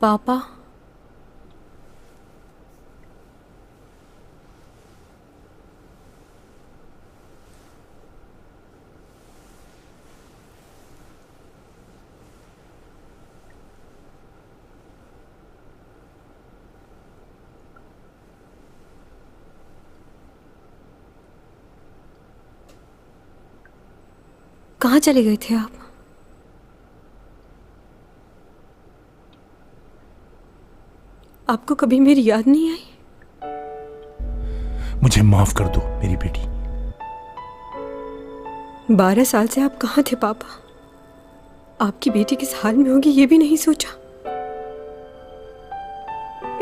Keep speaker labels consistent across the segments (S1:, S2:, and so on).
S1: पापा, कहाँ चले गए थे आप? आपको कभी मेरी याद नहीं आई?
S2: मुझे माफ कर दो मेरी बेटी।
S1: 12 साल से आप कहाँ थे पापा? आपकी बेटी किस हाल में होगी ये भी नहीं सोचा।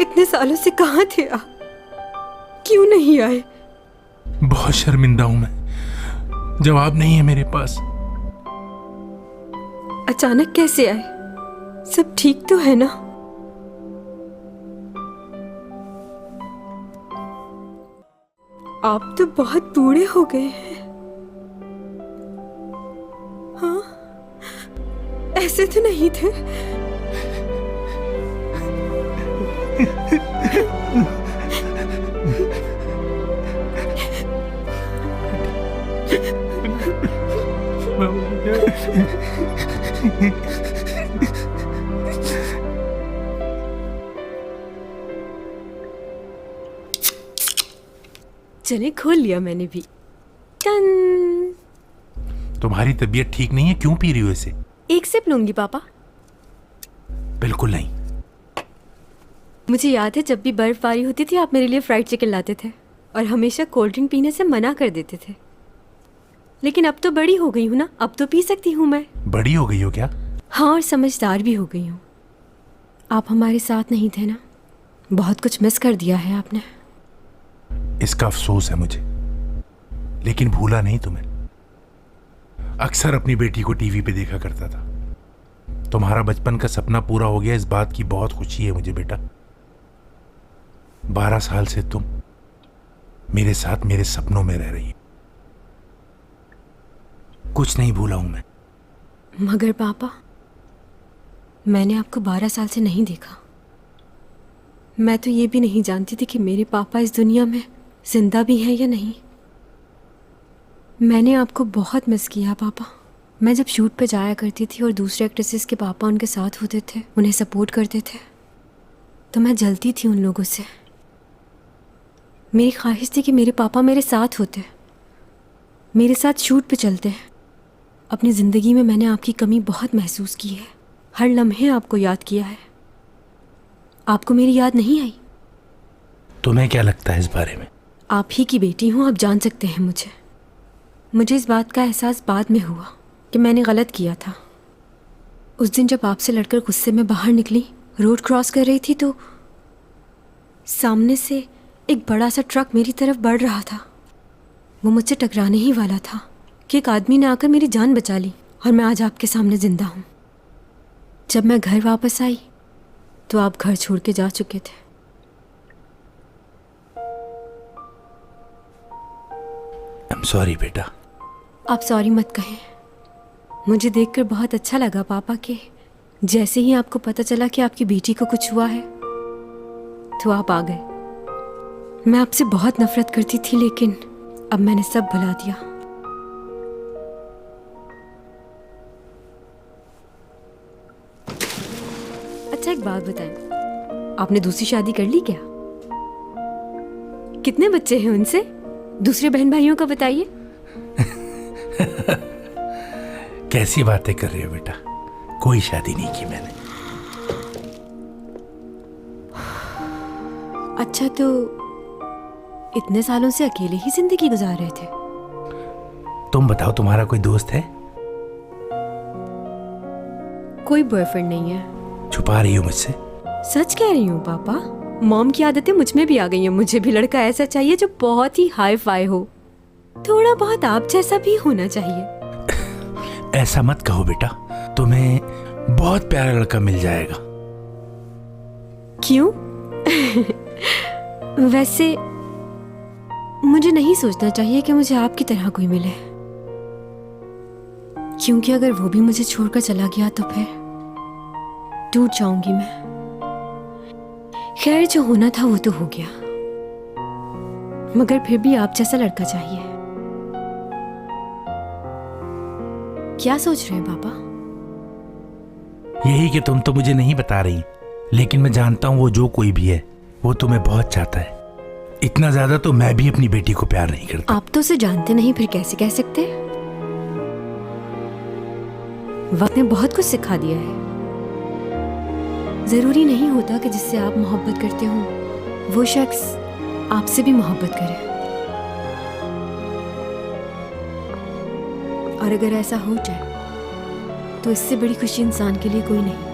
S1: इतने सालों से कहाँ थे आप? क्यों नहीं आए?
S2: बहुत शर्मिंदा हूं मैं, जवाब नहीं है मेरे पास।
S1: अचानक कैसे आए? सब ठीक तो है ना? आप तो बहुत बूढ़े हो गए हैं। हाँ, ऐसे तो नहीं थे। चने खोल लिया मैंने भी। टन।
S2: तुम्हारी तबीयत ठीक नहीं है, क्यों पी रही हो इसे?
S1: एक सिप लूंगी पापा।
S2: बिल्कुल नहीं।
S1: मुझे याद है जब भी बर्फबारी होती थी आप मेरे लिए फ्राइड चिकन लाते थे और हमेशा कोल्ड ड्रिंक पीने से मना कर देते थे। लेकिन अब तो बड़ी हो गई हूँ ना, अब तो पी सकती हूँ मैं।
S2: बड़ी हो गई हो क्या?
S1: हाँ, और समझदार भी हो गई हूँ। आप हमारे साथ नहीं थे ना, बहुत कुछ मिस कर दिया है आपने।
S2: इसका अफसोस है मुझे, लेकिन भूला नहीं तुम्हें। अक्सर अपनी बेटी को टीवी पे देखा करता था। तुम्हारा बचपन का सपना पूरा हो गया, इस बात की बहुत खुशी है मुझे बेटा। 12 साल से तुम मेरे साथ मेरे सपनों में रह रही हो। कुछ नहीं भूला हूं मैं।
S1: मगर पापा, मैंने आपको 12 साल से नहीं देखा। मैं तो ये भी नहीं जानती थी कि मेरे पापा इस दुनिया में जिंदा भी हैं या नहीं। मैंने आपको बहुत मिस किया पापा। मैं जब शूट पे जाया करती थी और दूसरे एक्ट्रेसेस के पापा उनके साथ होते थे, उन्हें सपोर्ट करते थे, तो मैं जलती थी उन लोगों से। मेरी ख्वाहिश थी कि मेरे पापा मेरे साथ होते, मेरे साथ शूट पे चलते। अपनी ज़िंदगी में मैंने आपकी कमी बहुत महसूस की है, हर लम्हे आपको याद किया है। आपको मेरी याद नहीं आई?
S2: तुम्हें क्या लगता है इस बारे में?
S1: आप ही की बेटी हूँ, आप जान सकते हैं मुझे इस बात का एहसास बाद में हुआ कि मैंने गलत किया था। उस दिन जब आपसे लड़कर गुस्से में बाहर निकली, रोड क्रॉस कर रही थी, तो सामने से एक बड़ा सा ट्रक मेरी तरफ बढ़ रहा था। वो मुझसे टकराने ही वाला था कि एक आदमी ने आकर मेरी जान बचा ली और मैं आज आपके सामने जिंदा हूँ। जब मैं घर वापस आई तो आप घर छोड़ के जा चुके थे।
S2: आई एम सॉरी बेटा।
S1: आप सॉरी मत कहें। मुझे देखकर बहुत अच्छा लगा पापा के जैसे ही आपको पता चला कि आपकी बेटी को कुछ हुआ है तो आप आ गए। मैं आपसे बहुत नफरत करती थी, लेकिन अब मैंने सब भुला दिया। अच्छा, एक बात बताएं, आपने दूसरी शादी कर ली क्या? कितने बच्चे हैं उनसे? दूसरे बहन भाइयों का बताइए।
S2: कैसी बातें कर रही हो बेटा, कोई शादी नहीं की मैंने।
S1: अच्छा, तो इतने सालों से अकेले ही जिंदगी गुजार रहे थे?
S2: तुम बताओ, तुम्हारा कोई दोस्त है?
S1: कोई बॉयफ्रेंड नहीं है।
S2: छुपा रही हो मुझसे?
S1: सच कह रही हूँ पापा, मॉम की आदतें मुझ में भी आ गई हैं। मुझे भी लड़का ऐसा चाहिए जो बहुत ही हाई फाई हो, थोड़ा बहुत आप जैसा भी होना चाहिए।
S2: ऐसा मत कहो बेटा, तुम्हें बहुत प्यारा लड़का मिल जाएगा।
S1: क्यों? वैसे मुझे नहीं सोचना चाहिए कि मुझे आपकी तरह कोई मिले, क्योंकि अगर वो भी मुझे छोड़कर चला गया तो फिर टूट जाऊंगी मैं। खैर, जो होना था वो तो हो गया, मगर फिर भी आप जैसा लड़का चाहिए। क्या सोच रहे हैं पापा?
S2: यही कि तुम तो मुझे नहीं बता रही, लेकिन मैं जानता हूं वो जो कोई भी है वो तुम्हें बहुत चाहता है। इतना ज्यादा तो मैं भी अपनी बेटी को प्यार नहीं करता।
S1: आप तो उसे जानते नहीं, फिर कैसे कह सकते? वक्त ने बहुत कुछ सिखा दिया है। जरूरी नहीं होता कि जिससे आप मोहब्बत करते हो वो शख्स आपसे भी मोहब्बत करे। और अगर ऐसा हो जाए तो इससे बड़ी खुशी इंसान के लिए कोई नहीं।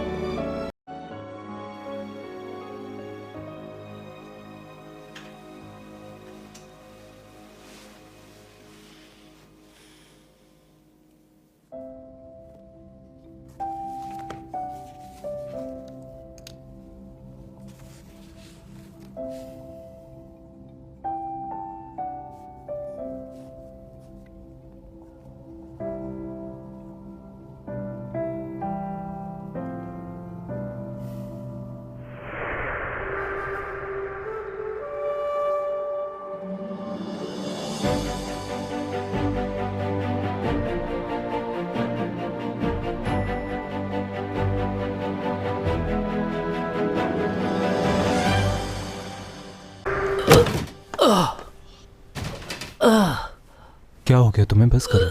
S3: क्या हो गया तुम्हें? बस करो।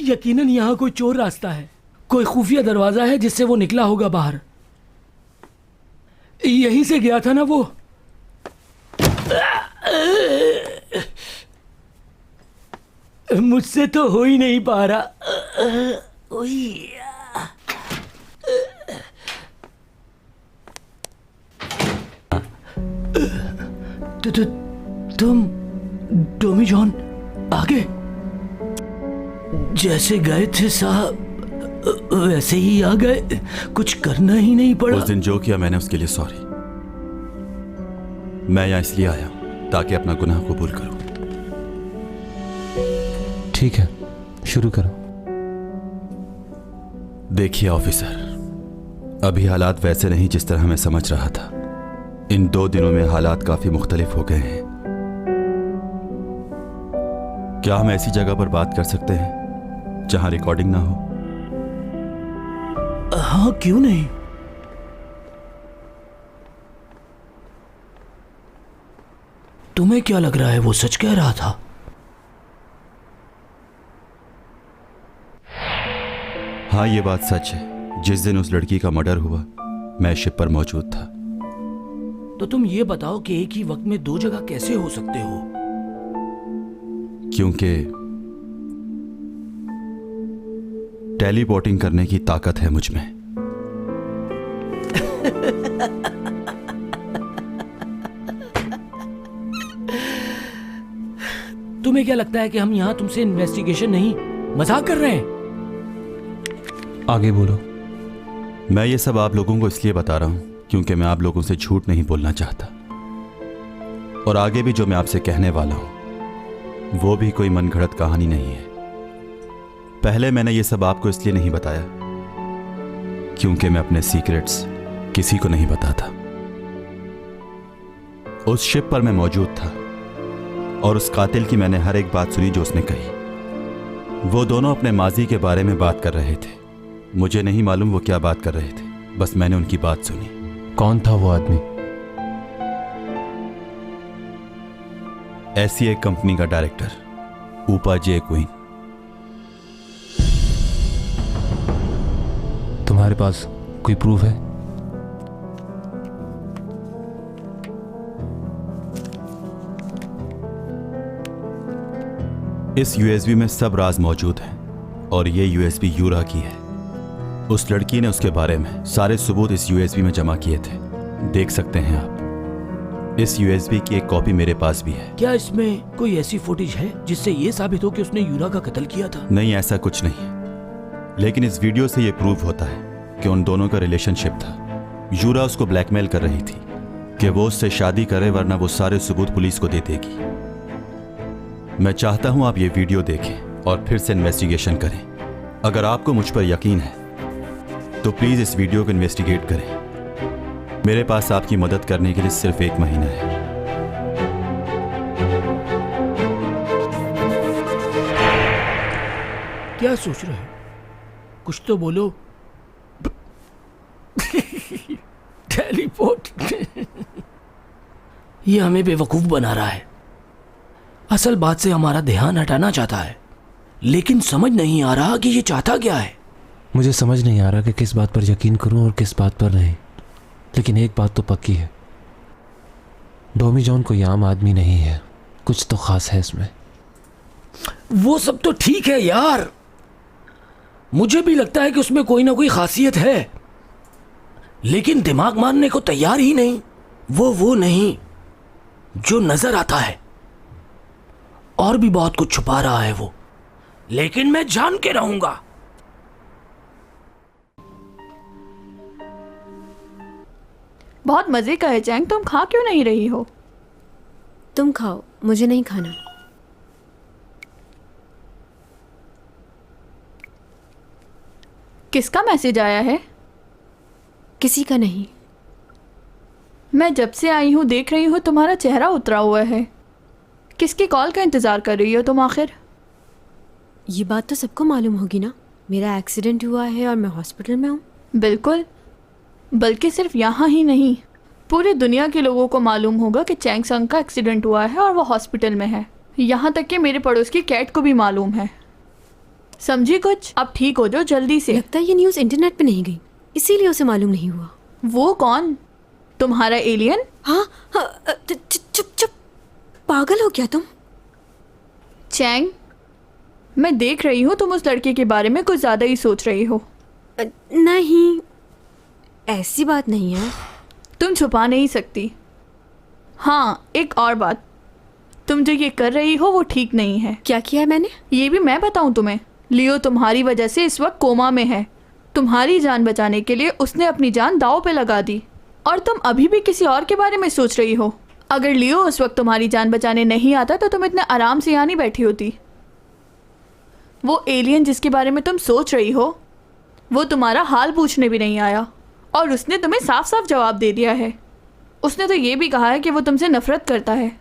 S4: यकीनन यहाँ कोई चोर रास्ता है, कोई खुफिया दरवाजा है जिससे वो निकला होगा बाहर। यहीं से गया था ना वो। मुझसे तो हो ही नहीं पा रहा। तुम टॉमी जॉन आगे जैसे गए थे साहब वैसे ही आ गए, कुछ करना ही नहीं पड़ा।
S5: उस दिन जो किया मैंने उसके लिए सॉरी। मैं यहाँ इसलिए आया ताकि अपना गुनाह कबूल करूं।
S3: ठीक है, शुरू करो।
S5: देखिए ऑफिसर, अभी हालात वैसे नहीं जिस तरह मैं समझ रहा था। इन 2 दिनों में हालात काफी मुख्तलिफ हो गए हैं। क्या हम ऐसी जगह पर बात कर सकते हैं जहां रिकॉर्डिंग ना हो?
S4: हाँ, क्यों नहीं। तुम्हें क्या लग रहा है वो सच कह रहा था?
S5: हाँ, ये बात सच है। जिस दिन उस लड़की का मर्डर हुआ मैं शिप पर मौजूद था।
S4: तो तुम ये बताओ कि एक ही वक्त में 2 जगह कैसे हो सकते हो?
S5: क्योंकि टेलीपोर्टिंग करने की ताकत है मुझ में।
S4: तुम्हें क्या लगता है कि हम यहां तुमसे इन्वेस्टिगेशन नहीं, मजाक कर रहे हैं?
S3: आगे बोलो।
S5: मैं ये सब आप लोगों को इसलिए बता रहा हूं क्योंकि मैं आप लोगों से झूठ नहीं बोलना चाहता। और आगे भी जो मैं आपसे कहने वाला हूं वो भी कोई मनगढ़ंत कहानी नहीं है। पहले मैंने ये सब आपको इसलिए नहीं बताया क्योंकि मैं अपने सीक्रेट्स किसी को नहीं बताता। उस शिप पर मैं मौजूद था और उस कातिल की मैंने हर एक बात सुनी जो उसने कही। वो दोनों अपने माजी के बारे में बात कर रहे थे। मुझे नहीं मालूम वो क्या बात कर रहे थे, बस मैंने उनकी बात सुनी।
S3: कौन था वो आदमी?
S5: ऐसी एक कंपनी का डायरेक्टर, ऊपा जे क्वीन।
S3: तुम्हारे पास कोई प्रूफ है?
S5: इस यूएसबी में सब राज मौजूद हैं और ये यूएसबी यूरा की है। उस लड़की ने उसके बारे में सारे सबूत इस यूएसबी में जमा किए थे। देख सकते हैं आप। इस यूएसबी की एक कॉपी मेरे पास भी है।
S4: क्या इसमें कोई ऐसी फुटेज है जिससे ये साबित हो कि उसने यूरा का कत्ल किया था?
S5: नहीं, ऐसा कुछ नहीं है, लेकिन इस वीडियो से ये प्रूव होता है कि उन दोनों का रिलेशनशिप था। यूरा उसको ब्लैकमेल कर रही थी कि वो उससे शादी करे वरना वो सारे सबूत पुलिस को दे देगी। मैं चाहता हूं आप ये वीडियो देखें और फिर से इन्वेस्टिगेशन करें। अगर आपको मुझ पर यकीन है तो प्लीज इस वीडियो को इन्वेस्टिगेट करें। मेरे पास आपकी मदद करने के लिए सिर्फ 1 महीना है।
S4: क्या सोच रहे हो? कुछ तो बोलो। टेलीपोर्ट। ये हमें बेवकूफ बना रहा है। असल बात से हमारा ध्यान हटाना चाहता है, लेकिन समझ नहीं आ रहा कि ये चाहता क्या है।
S3: मुझे समझ नहीं आ रहा कि किस बात पर यकीन करूं और किस बात पर नहीं, लेकिन एक बात तो पक्की है, डोमी जॉन कोई आम आदमी नहीं है, कुछ तो खास है इसमें।
S4: वो सब तो ठीक है यार, मुझे भी लगता है कि उसमें कोई ना कोई खासियत है, लेकिन दिमाग मानने को तैयार ही नहीं। वो नहीं जो नजर आता है, और भी बहुत कुछ छुपा रहा है वो, लेकिन मैं जान के रहूंगा।
S6: बहुत मजे का है चैंग, तुम खा क्यों नहीं रही हो?
S1: तुम खाओ, मुझे नहीं खाना।
S6: किसका मैसेज आया है?
S1: किसी का नहीं।
S6: मैं जब से आई हूँ देख रही हूँ तुम्हारा चेहरा उतरा हुआ है। किसकी कॉल का इंतज़ार कर रही हो तुम आखिर?
S1: ये बात तो सबको मालूम होगी ना, मेरा एक्सीडेंट हुआ है और मैं हॉस्पिटल में हूँ।
S6: बिल्कुल, बल्कि सिर्फ यहाँ ही नहीं, पूरी दुनिया के लोगों को मालूम होगा कि चैंग संग का एक्सीडेंट हुआ है और वो हॉस्पिटल में है। यहाँ तक कि मेरे पड़ोस की कैट को भी मालूम है। समझी कुछ? अब ठीक हो जाओ जल्दी से।
S1: लगता है ये न्यूज़ इंटरनेट पे नहीं गई, इसीलिए उसे मालूम नहीं हुआ।
S6: वो कौन? तुम्हारा एलियन?
S1: हाँ हाँ, चुप चुप, पागल हो क्या तुम?
S6: चैंग, मैं देख रही हूँ तुम उस लड़के के बारे में कुछ ज़्यादा ही सोच रही हो।
S1: नहीं, ऐसी बात नहीं है।
S6: तुम छुपा नहीं सकती। हाँ, एक और बात, तुम जो ये कर रही हो वो ठीक नहीं है।
S1: क्या किया है मैंने?
S6: ये भी मैं बताऊं तुम्हें? लियो तुम्हारी वजह से इस वक्त कोमा में है। तुम्हारी जान बचाने के लिए उसने अपनी जान दांव पे लगा दी, और तुम अभी भी किसी और के बारे में सोच रही हो। अगर लियो उस वक्त तुम्हारी जान बचाने नहीं आता तो तुम इतने आराम से यहाँ नहीं बैठी होती। वो एलियन जिसके बारे में तुम सोच रही हो, वो तुम्हारा हाल पूछने भी नहीं आया, और उसने तुम्हें साफ साफ जवाब दे दिया है। उसने तो ये भी कहा है कि वो तुमसे नफरत करता है।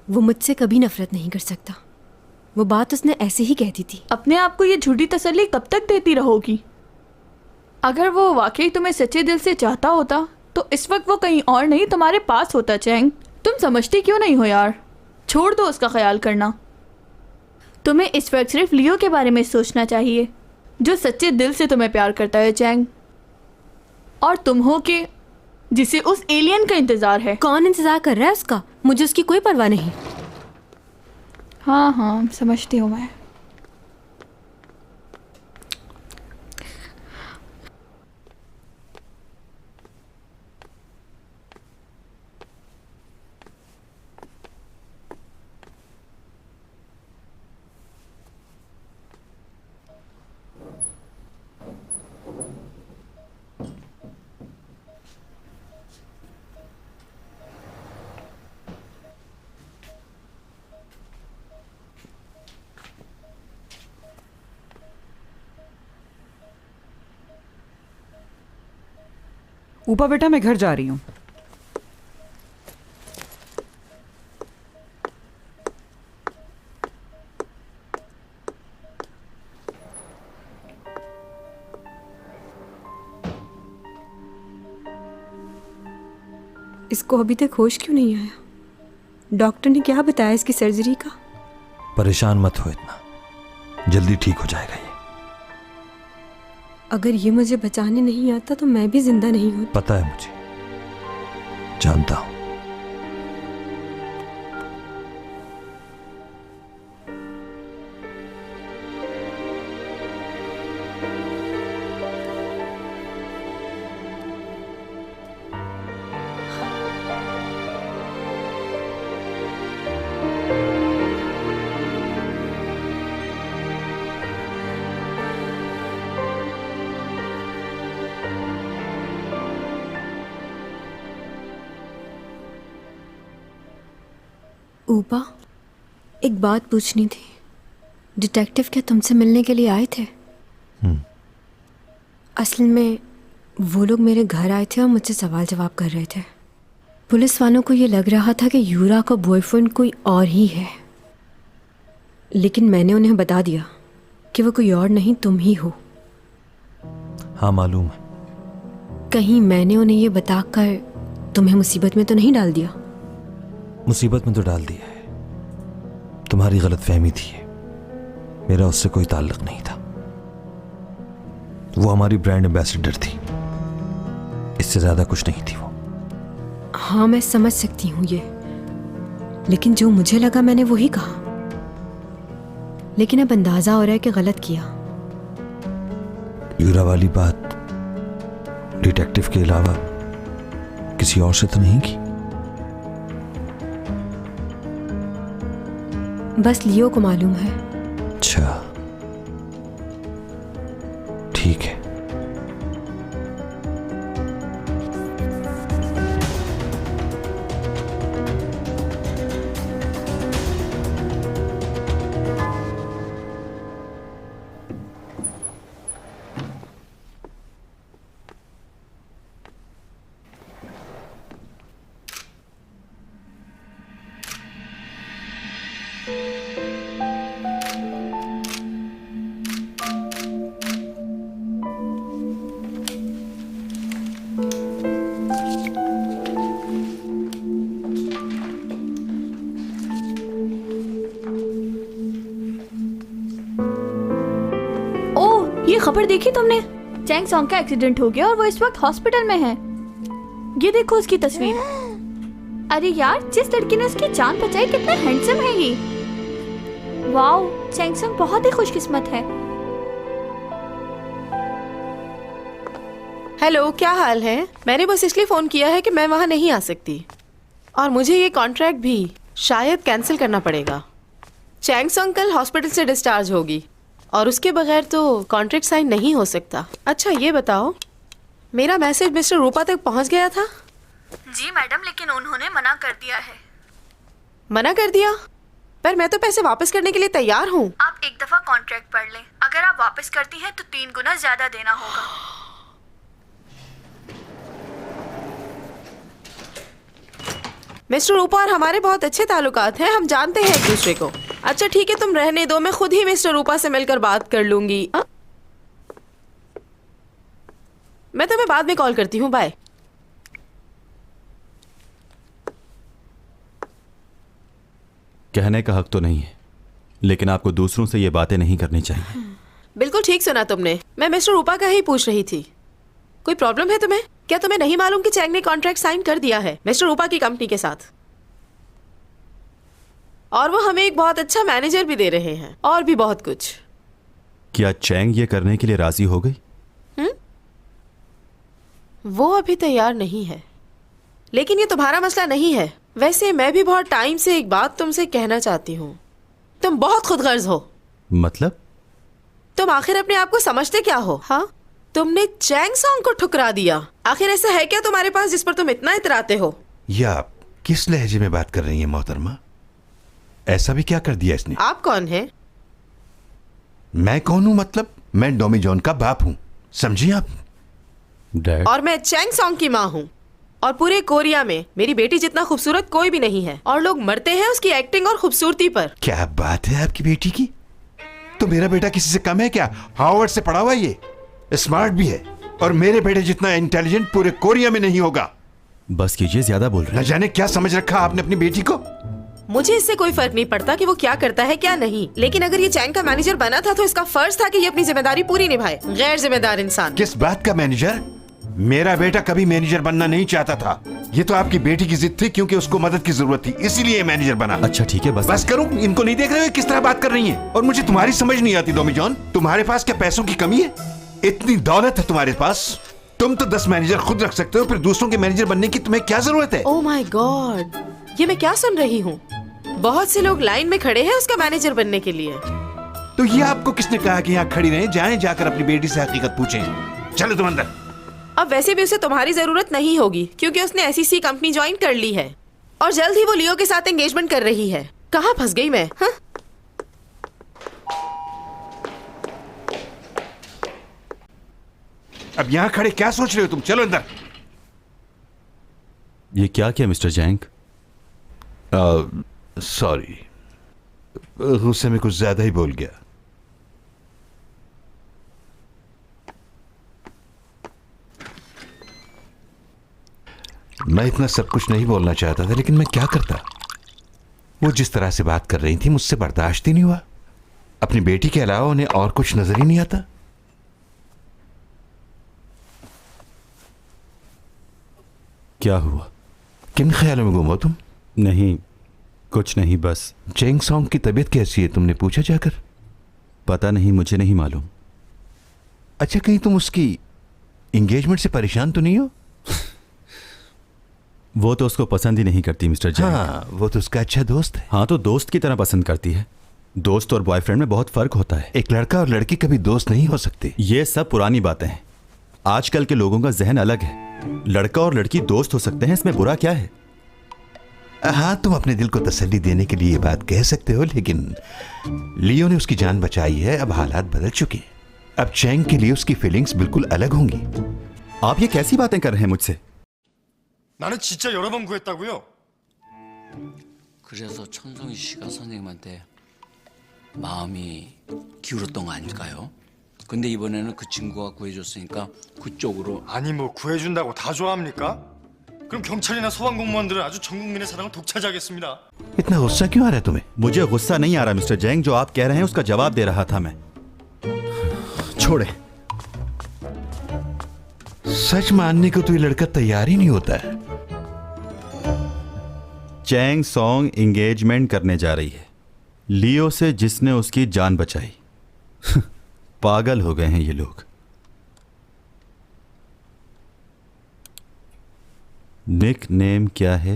S1: वो मुझसे कभी नफरत नहीं कर सकता, वो बात उसने ऐसे ही कह दी थी।
S6: अपने आप को ये झूठी तसल्ली कब तक देती रहोगी? अगर वो वाकई तुम्हें सच्चे दिल से चाहता होता तो इस वक्त वो कहीं और नहीं तुम्हारे पास होता। चैंग, तुम समझती क्यों नहीं हो यार? छोड़ दो उसका ख्याल करना। तुम्हें इस वक्त सिर्फ लियो के बारे में सोचना चाहिए, जो सच्चे दिल से तुम्हें प्यार करता है चैंग, और तुम हो के जिसे उस एलियन का इंतजार है।
S1: कौन इंतजार कर रहा है उसका? मुझे उसकी कोई परवाह नहीं।
S6: हाँ हाँ, समझती हूँ मैं।
S7: ऊपर बेटा, मैं घर जा रही हूँ।
S1: इसको अभी तक होश क्यों नहीं आया? डॉक्टर ने क्या बताया इसकी सर्जरी का?
S8: परेशान मत हो इतना, जल्दी ठीक हो जाएगा ये।
S1: अगर ये मुझे बचाने नहीं आता तो मैं भी जिंदा नहीं होती।
S8: पता है मुझे, जानता हूं।
S1: ऊपा, एक बात पूछनी थी। डिटेक्टिव क्या तुमसे मिलने के लिए आए थे? असल में वो लोग मेरे घर आए थे और मुझसे सवाल जवाब कर रहे थे। पुलिस वालों को ये लग रहा था कि यूरा का बॉयफ्रेंड कोई और ही है, लेकिन मैंने उन्हें बता दिया कि वो कोई और नहीं, तुम ही हो।
S8: हाँ मालूम है।
S1: कहीं मैंने उन्हें ये बताकर तुम्हें मुसीबत में तो नहीं डाल दिया?
S8: मुसीबत में तो डाल दिया है, तुम्हारी गलतफहमी थी। मेरा उससे कोई ताल्लुक नहीं था। वो हमारी ब्रांड एम्बेसडर थी, इससे ज्यादा कुछ नहीं थी वो।
S1: हाँ मैं समझ सकती हूँ ये, लेकिन जो मुझे लगा मैंने वही कहा। लेकिन अब अंदाजा हो रहा है कि गलत किया।
S8: यूरा वाली बात डिटेक्टिव के अलावा किसी और से तो नहीं की?
S1: बस लियो को मालूम है।
S8: अच्छा ठीक है।
S6: ये खबर देखी तुमने? चैंग सॉन्ग का एक्सीडेंट हो गया और वो इस वक्त हॉस्पिटल में है। ये देखो उसकी तस्वीर। अरे यार, जिस लड़की ने उसकी जान बचाई कितना हैंडसम है ये। वाओ, चैंग सॉन्ग बहुत ही खुशकिस्मत है।
S9: हेलो, क्या हाल है? मैंने बस इसलिए फ़ोन किया है कि मैं वहाँ नहीं आ सकती और मुझे ये कॉन्ट्रैक्ट भी शायद कैंसिल करना पड़ेगा। चैंग सॉन्ग कल हॉस्पिटल से डिस्चार्ज होगी और उसके बगैर तो कॉन्ट्रैक्ट साइन नहीं हो सकता। अच्छा ये बताओ, मेरा मैसेज मिस्टर रूपा तक पहुँच गया था?
S6: जी मैडम, लेकिन उन्होंने मना कर दिया है।
S9: मना कर दिया? पर मैं तो पैसे वापस करने के लिए तैयार हूँ।
S6: आप एक दफा कॉन्ट्रैक्ट पढ़ लें, अगर आप वापस करती हैं तो 3 गुना ज्यादा देना होगा।
S9: मिस्टर रूपा और हमारे बहुत अच्छे ताल्लुकात हैं, हम जानते हैं एक दूसरे को। अच्छा ठीक है, तुम रहने दो, मैं खुद ही मिस्टर रूपा से मिलकर बात कर लूंगी। मैं तुम्हें बाद में कॉल करती हूँ, बाय।
S5: कहने का हक तो नहीं है, लेकिन आपको दूसरों से ये बातें नहीं करनी चाहिए।
S9: बिल्कुल ठीक सुना तुमने, मैं मिस्टर रूपा का ही पूछ रही थी। कोई प्रॉब्लम है तुम्हें? क्या तुम्हें नहीं मालूम कि चैंग ने कॉन्ट्रैक्ट साइन कर दिया है मिस्टर रूपा की कंपनी के साथ, और वो हमें एक बहुत अच्छा मैनेजर भी दे रहे हैं और भी बहुत कुछ।
S5: क्या चैंग ये करने के लिए राजी हो गई?
S9: वो अभी तैयार नहीं है, लेकिन ये तुम्हारा मसला नहीं है। वैसे मैं भी बहुत टाइम से एक बात तुमसे कहना चाहती हूँ। तुम बहुत खुदगर्ज हो।
S5: मतलब?
S9: तुम आखिर अपने आप को समझते क्या हो? हाँ, तुमने चैंग सॉन्ग को ठुकरा दिया। आखिर ऐसा है क्या तुम्हारे पास जिस पर तुम इतना इतराते हो?
S2: ये आप किस लहजे में बात कर रही हैं मोहतरमा? ऐसा भी क्या कर दिया इसने?
S9: आप कौन हैं?
S2: मैं कौन हूं? मतलब मैं डोमी जॉन का बाप हूं, समझिए आप।
S5: डैड?
S9: और मैं चैंग सॉन्ग की माँ हूँ, और पूरे कोरिया में मेरी बेटी जितना खूबसूरत कोई भी नहीं है, और लोग मरते हैं उसकी एक्टिंग और खूबसूरती पर।
S2: क्या बात है आपकी बेटी की? तो मेरा बेटा किसी से कम है क्या? हार्वर्ड से पढ़ा हुआ, ये स्मार्ट भी है, और मेरे बेटे जितना इंटेलिजेंट पूरे कोरिया में नहीं होगा।
S5: बस कीजिए, ज्यादा बोल रहे
S2: न
S5: हैं।
S2: जाने क्या समझ रखा आपने अपनी बेटी को।
S9: मुझे इससे कोई फर्क नहीं पड़ता कि वो क्या करता है क्या नहीं, लेकिन अगर ये चैंग का मैनेजर बना था तो इसका फर्ज था कि ये अपनी जिम्मेदारी पूरी निभाए। गैर जिम्मेदार इंसान।
S2: किस बात का मैनेजर? मेरा बेटा कभी मैनेजर बनना नहीं चाहता था। ये तो आपकी बेटी की जिद थी, क्योंकि उसको मदद की जरूरत थी, इसीलिए मैनेजर बना।
S5: अच्छा ठीक है,
S2: बस करूं? इनको नहीं देख रहे हो किस तरह बात कर रही हैं? और मुझे तुम्हारी समझ नहीं आती डोमी जॉन। तुम्हारे पास क्या पैसों की कमी है? इतनी दौलत है तुम्हारे पास, तुम तो 10 मैनेजर खुद रख सकते हो, फिर दूसरों के मैनेजर बनने की तुम्हें क्या जरूरत है?
S9: ओह माय गॉड, ये मैं क्या सुन रही हूँ? बहुत से लोग लाइन में खड़े हैं उसका मैनेजर बनने के लिए।
S2: तो ये आपको किसने कहा कि यहाँ खड़ी रहें? जाएं, जाकर अपनी बेटी से हकीकत पूछें। चलो तुम अंदर।
S9: अब वैसे भी उसे तुम्हारी जरूरत नहीं होगी, क्योंकि उसने एसईसी कंपनी ज्वाइन कर ली है और जल्द ही वो लियो के साथ एंगेजमेंट कर रही है। कहाँ फंस गई मैं? हाँ?
S10: अब यहाँ खड़े क्या सोच रहे हो तुम? चलो अंदर।
S5: ये क्या किया मिस्टर जैंग?
S10: सॉरी, गुस्से में कुछ ज्यादा ही बोल गया। मैं इतना सब कुछ नहीं बोलना चाहता था, लेकिन मैं क्या करता। वो जिस तरह से बात कर रही थी मुझसे बर्दाश्त ही नहीं हुआ। अपनी बेटी के अलावा उन्हें और कुछ नजर ही नहीं आता।
S5: क्या हुआ?
S10: किन ख्यालों में गुम हो तुम?
S5: नहीं, कुछ नहीं, बस।
S10: चेंग सॉन्ग की तबीयत कैसी है? तुमने पूछा जाकर?
S5: पता नहीं, मुझे नहीं मालूम।
S10: अच्छा, कहीं तुम उसकी एंगेजमेंट से परेशान तो नहीं हो?
S5: वो तो उसको पसंद ही नहीं करती मिस्टर जैंग।
S10: हाँ, वो तो उसका अच्छा दोस्त है।
S5: हाँ, तो दोस्त की तरह पसंद करती है। दोस्त और बॉयफ्रेंड में बहुत फर्क होता है।
S10: एक लड़का और लड़की कभी दोस्त नहीं हो सकते।
S5: ये सब पुरानी बातें हैं। आजकल के लोगों का जहन अलग है। लड़का और लड़की दोस्त हो सकते हैं, इसमें बुरा क्या है?
S10: हाँ, तुम अपने दिल को तसल्ली देने के लिए ये बात कह सकते हो, लेकिन लियो ने उसकी जान बचाई है। अब हालात बदल चुके हैं। अब चैंग के लिए उसकी फीलिंग्स बिल्कुल अलग होंगी।
S5: आप ये कैसी बातें कर रहे हैं मुझसे?
S11: 나는 진짜 여러 번 구했다고요?
S12: 그래서 천성희 씨가 선생님한테 마음이 기울었던 거 아닐까요? 근데 이번에는 그 친구가 구해줬으니까 그쪽으로.
S11: 아니 뭐 구해준다고 다 좋아합니까? 그럼 경찰이나 소방 공무원들은 아주 전 국민의 사랑을 독차지하겠습니다.
S10: इतना गुस्सा क्यों आ रहा है तुम्हें?
S5: मुझे गुस्सा नहीं आ रहा मिस्टर जैंग। जो आप कह रहे हैं उसका जवाब दे रहा था मैं। छोड़े।
S10: सच मानने को तो ये लड़का तैयार ही नहीं होता है।
S5: चैंग सॉन्ग एंगेजमेंट करने जा रही है लियो से, जिसने उसकी जान बचाई। पागल हो गए हैं ये लोग। निक नेम क्या है?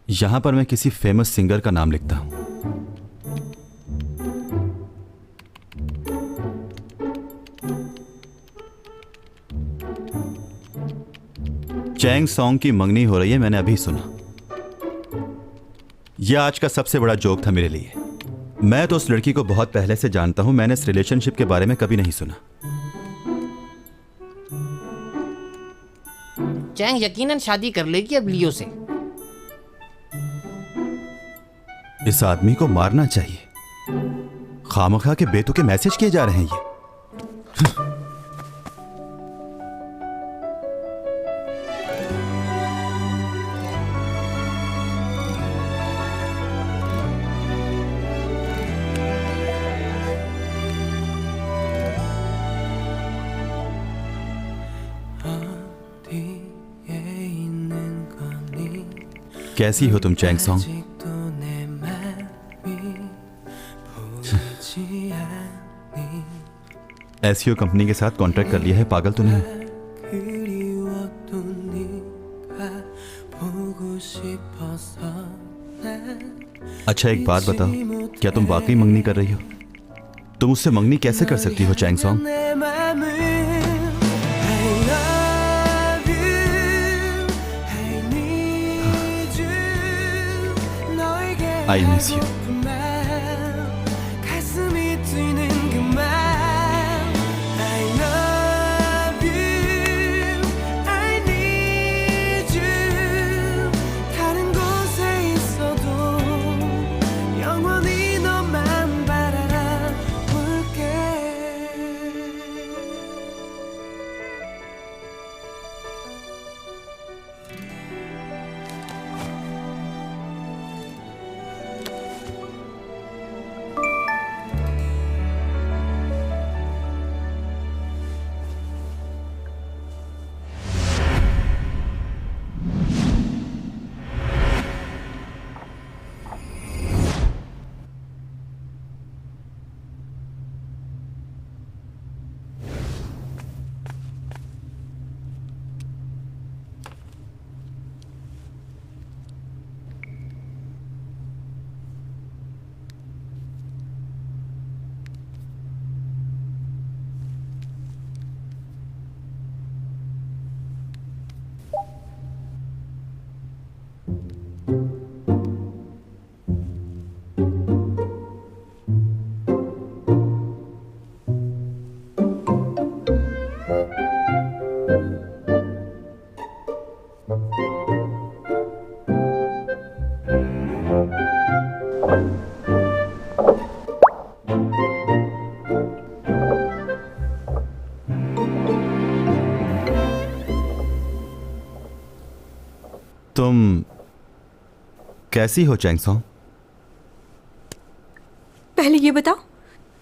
S5: यहां पर मैं किसी फेमस सिंगर का नाम लिखता हूं। चैंग सॉन्ग की मंगनी हो रही है, मैंने अभी सुना। यह आज का सबसे बड़ा जोक था मेरे लिए। मैं तो उस लड़की को बहुत पहले से जानता हूं। मैंने इस रिलेशनशिप के बारे में कभी नहीं सुना।
S13: चैंग यकीनन शादी कर लेगी अब लियो से।
S5: इस आदमी को मारना चाहिए। खामखा के बेतुके मैसेज किए जा रहे हैं ये। कैसी हो तुम चैंग सॉन्ग? एसईओ कंपनी के साथ कॉन्ट्रैक्ट कर लिया है, पागल तो नहीं? अच्छा एक बात बताओ, क्या तुम वाकई मंगनी कर रही हो? तुम उससे मंगनी कैसे कर सकती हो Chang Song? I miss you. तुम कैसी हो चैंगसोंग?
S1: पहले ये बताओ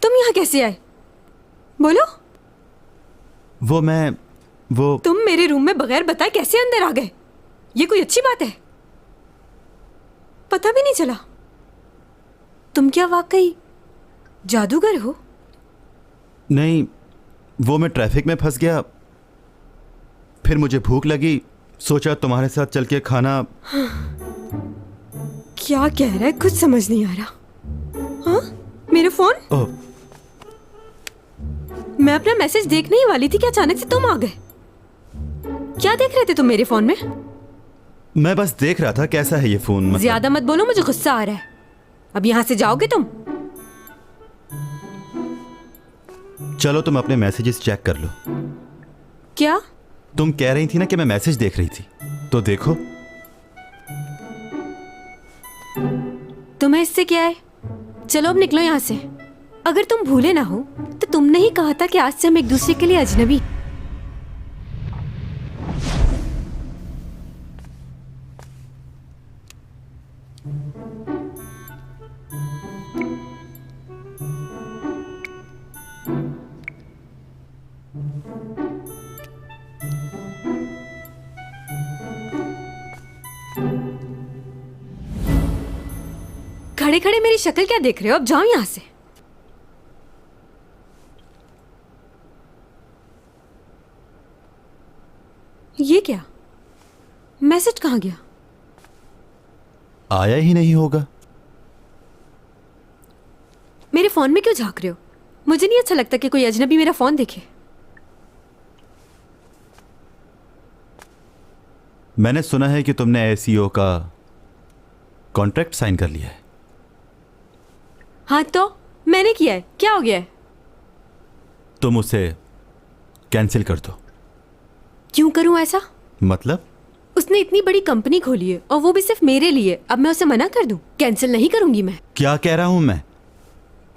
S1: तुम यहाँ कैसे आए? बोलो।
S5: वो
S1: तुम मेरे रूम में बगैर बताए कैसे अंदर आ गए? ये कोई अच्छी बात है? पता भी नहीं चला। तुम क्या वाकई जादूगर हो?
S5: नहीं, वो मैं ट्रैफिक में फंस गया, फिर मुझे भूख लगी, सोचा तुम्हारे साथ चल के खाना।
S1: क्या कह रहा है कुछ समझ नहीं आ रहा। हाँ, मेरा फोन?
S5: ओह,
S1: मैं अपना मैसेज देखने ही वाली थी कि अचानक से तुम आ गए। क्या देख रहे थे तुम मेरे फोन में?
S5: मैं बस देख रहा था कैसा है ये फोन। मतलब
S1: ज्यादा मत बोलो, मुझे गुस्सा आ रहा है। अब यहाँ से जाओगे तुम?
S5: चलो तुम अपने मैसेजेस चेक कर लो।
S1: क्या?
S5: तुम कह रही थी ना कि मैं मैसेज देख रही थी, तो देखो।
S1: तुम्हें इससे क्या है? चलो अब निकलो यहाँ से। अगर तुम भूले ना हो तो तुमने ही कहा था कि आज से हम एक दूसरे के लिए अजनबी। खड़े खड़े मेरी शक्ल क्या देख रहे हो? अब जाओ यहां से। ये क्या? मैसेज कहां गया?
S5: आया ही नहीं होगा।
S1: मेरे फोन में क्यों झांक रहे हो? मुझे नहीं अच्छा लगता कि कोई अजनबी मेरा फोन देखे।
S5: मैंने सुना है कि तुमने एसईओ का कॉन्ट्रैक्ट साइन कर लिया है।
S1: हाँ तो मैंने किया है, क्या हो गया है?
S5: तुम उसे कैंसिल कर दो।
S1: क्यों करूं ऐसा?
S5: मतलब?
S1: उसने इतनी बड़ी कंपनी खोली है और वो भी सिर्फ मेरे लिए। अब मैं उसे मना कर दूं? कैंसिल नहीं करूंगी मैं।
S5: क्या कह रहा हूं मैं?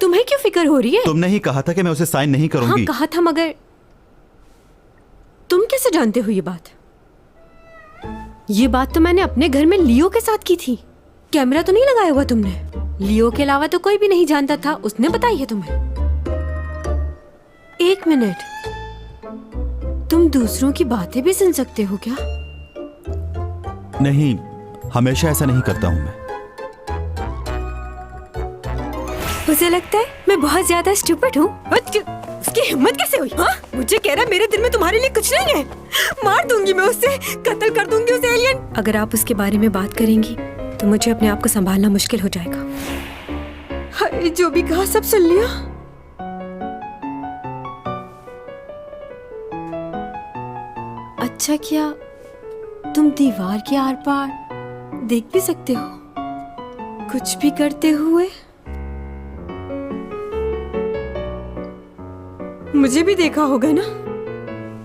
S1: तुम्हें क्यों फिक्र हो रही है?
S5: तुमने ही कहा था कि मैं उसे साइन नहीं करूंगी।
S1: हाँ कहा था, मगर तुम कैसे जानते हो ये बात? ये बात तो मैंने अपने घर में लियो के साथ की थी। कैमरा तो नहीं लगाया हुआ तुमने? लियो के अलावा तो कोई भी नहीं जानता था, उसने बताई है तुम्हें। एक मिनट, तुम दूसरों की बातें भी सुन सकते हो क्या?
S5: नहीं, हमेशा ऐसा नहीं करता हूं मैं।
S1: मुझे लगता है मैं बहुत ज्यादा स्टूपिड हूँ। उसकी हिम्मत कैसे हुई? हाँ? मुझे कह रहा है मेरे दिल में तुम्हारे लिए कुछ नहीं है। मार दूंगी मैं उसे, कत्ल कर दूंगी उसे एलियन। अगर आप उसके बारे में बात करेंगी तो मुझे अपने आप को संभालना मुश्किल हो जाएगा। हाय, जो भी कहा सब सुन लिया। अच्छा, क्या तुम दीवार के आर पार देख भी सकते हो कुछ भी करते हुए? मुझे भी देखा होगा ना?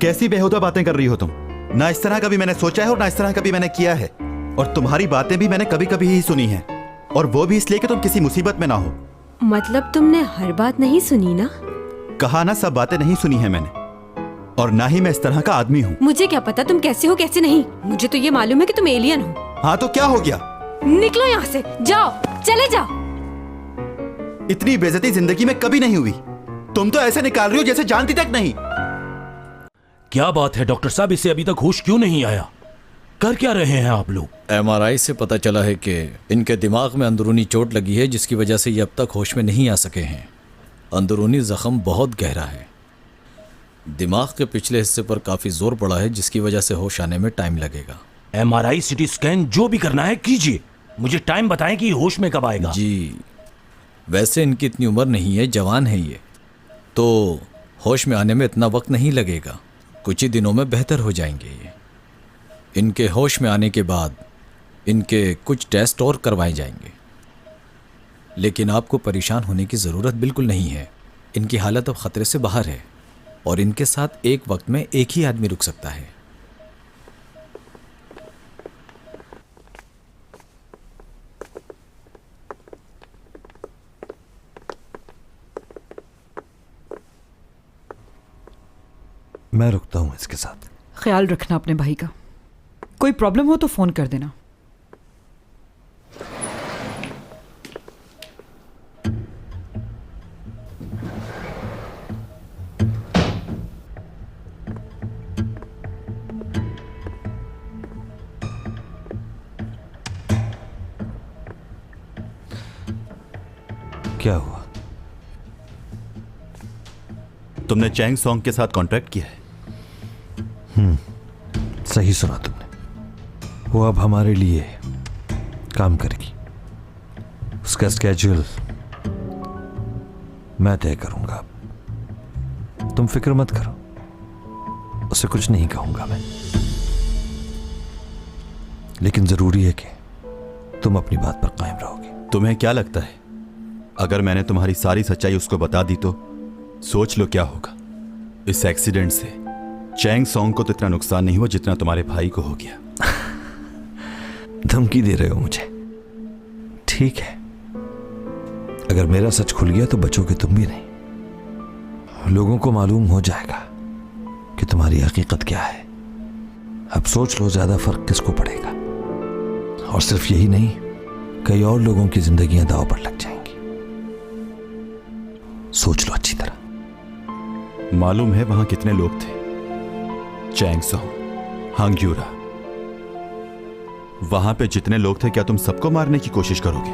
S5: कैसी बेहुदा बातें कर रही हो तुम? ना इस तरह कभी मैंने सोचा है और ना इस तरह कभी मैंने किया है। और तुम्हारी बातें भी मैंने कभी कभी ही सुनी हैं, और वो भी इसलिए कि तुम किसी मुसीबत में ना हो।
S1: मतलब तुमने हर बात नहीं सुनी ना?
S5: कहा ना, सब बातें नहीं सुनी है मैंने, और ना ही मैं इस तरह का आदमी हूँ।
S1: मुझे क्या पता तुम कैसे हो कैसे नहीं। मुझे तो ये मालूम है कि तुम एलियन हो।
S5: हाँ तो क्या हो गया?
S1: निकलो यहाँ से, जाओ, चले जाओ।
S5: इतनी बेइज्जती जिंदगी में कभी नहीं हुई। तुम तो ऐसे निकाल रही हो जैसे जानती तक नहीं।
S4: क्या बात है डॉक्टर साहब, इसे अभी तक होश क्यों नहीं आया? कर क्या रहे हैं आप लोग?
S14: एमआरआई से पता चला है कि इनके दिमाग में अंदरूनी चोट लगी है, जिसकी वजह से ये अब तक होश में नहीं आ सके हैं। अंदरूनी जख्म बहुत गहरा है, दिमाग के पिछले हिस्से पर काफ़ी जोर पड़ा है, जिसकी वजह से होश आने में टाइम लगेगा।
S4: एमआरआई, सीटी स्कैन, जो भी करना है कीजिए। मुझे टाइम बताएं कि होश में कब आएगा।
S14: जी, वैसे इनकी इतनी उम्र नहीं है, जवान है ये, तो होश में आने में इतना वक्त नहीं लगेगा। कुछ ही दिनों में बेहतर हो जाएंगे ये। इनके होश में आने के बाद इनके कुछ टेस्ट और करवाए जाएंगे, लेकिन आपको परेशान होने की ज़रूरत बिल्कुल नहीं है। इनकी हालत अब ख़तरे से बाहर है और इनके साथ एक वक्त में एक ही आदमी रुक सकता है।
S8: मैं रुकता हूँ इसके साथ।
S7: ख्याल रखना अपने भाई का। कोई प्रॉब्लम हो तो फोन कर देना।
S5: तुमने चैंग सॉन्ग के साथ कॉन्ट्रैक्ट किया है?
S8: सही सुना तुमने। वो अब हमारे लिए काम करेगी। उसका स्केड्यूल मैं तय करूंगा। तुम फिक्र मत करो, उसे कुछ नहीं कहूंगा मैं। लेकिन जरूरी है कि तुम अपनी बात पर कायम रहोगे।
S5: तुम्हें क्या लगता है अगर मैंने तुम्हारी सारी सच्चाई उसको बता दी तो? सोच लो क्या होगा। इस एक्सीडेंट से चैंग सॉन्ग को तो इतना नुकसान नहीं हुआ जितना तुम्हारे भाई को हो गया।
S8: धमकी दे रहे हो मुझे? ठीक है, अगर मेरा सच खुल गया तो बचोगे तुम भी नहीं। लोगों को मालूम हो जाएगा कि तुम्हारी हकीकत क्या है। अब सोच लो ज्यादा फर्क किसको पड़ेगा। और सिर्फ यही नहीं, कई और लोगों की जिंदगियां दांव पर लग जाएंगी। सोच लो अच्छी तरह।
S5: मालूम है वहां कितने लोग थे? चैंग सॉन्ग, हांग्यूरा, वहां पे जितने लोग थे क्या तुम सबको मारने की कोशिश करोगे?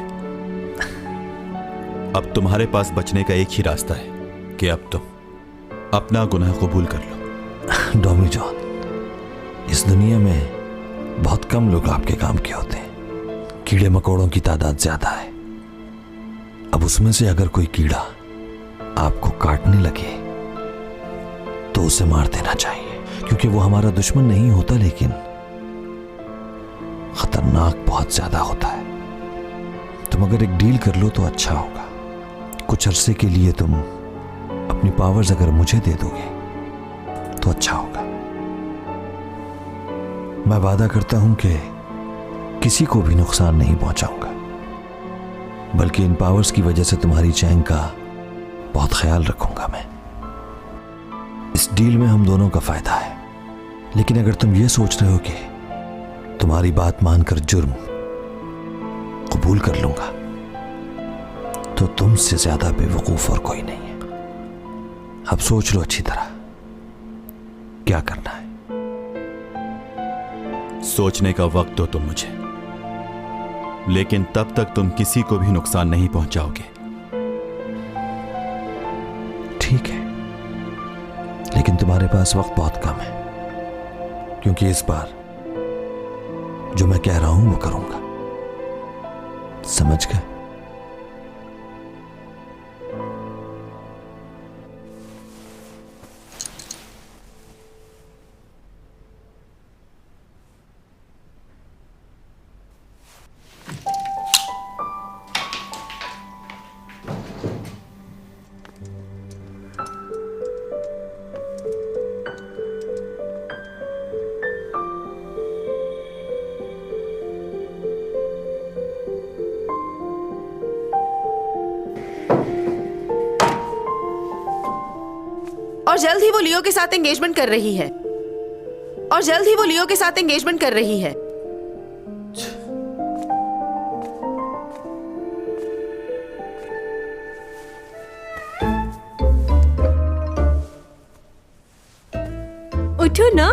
S5: अब तुम्हारे पास बचने का एक ही रास्ता है कि अब तुम अपना गुनाह कबूल कर लो।
S8: डॉमी जॉन, इस दुनिया में बहुत कम लोग आपके काम के होते हैं। कीड़े मकोड़ों की तादाद ज्यादा है। अब उसमें से अगर कोई कीड़ा आपको काटने लगे तो उसे मार देना चाहिए, क्योंकि वो हमारा दुश्मन नहीं होता लेकिन खतरनाक बहुत ज्यादा होता है। तुम अगर एक डील कर लो तो अच्छा होगा। कुछ अरसे के लिए तुम अपनी पावर्स अगर मुझे दे दोगे तो अच्छा होगा। मैं वादा करता हूं कि किसी को भी नुकसान नहीं पहुंचाऊंगा, बल्कि इन पावर्स की वजह से तुम्हारी चैंग का बहुत ख्याल रखूंगा मैं। इस डील में हम दोनों का फायदा है। लेकिन अगर तुम ये सोच रहे हो कि तुम्हारी बात मानकर जुर्म कबूल कर लूंगा तो तुमसे ज्यादा बेवकूफ और कोई नहीं है। अब सोच लो अच्छी तरह क्या करना है।
S5: सोचने का वक्त दो तुम मुझे, लेकिन तब तक तुम किसी को भी नुकसान नहीं पहुंचाओगे।
S8: ठीक है, लेकिन तुम्हारे पास वक्त बहुत कम है, क्योंकि इस बार जो मैं कह रहा हूं वो करूंगा। समझ गए?
S9: और जल्द ही वो लियो के साथ एंगेजमेंट कर रही है। और जल्द ही वो लियो के साथ एंगेजमेंट कर रही है।
S1: उठो ना।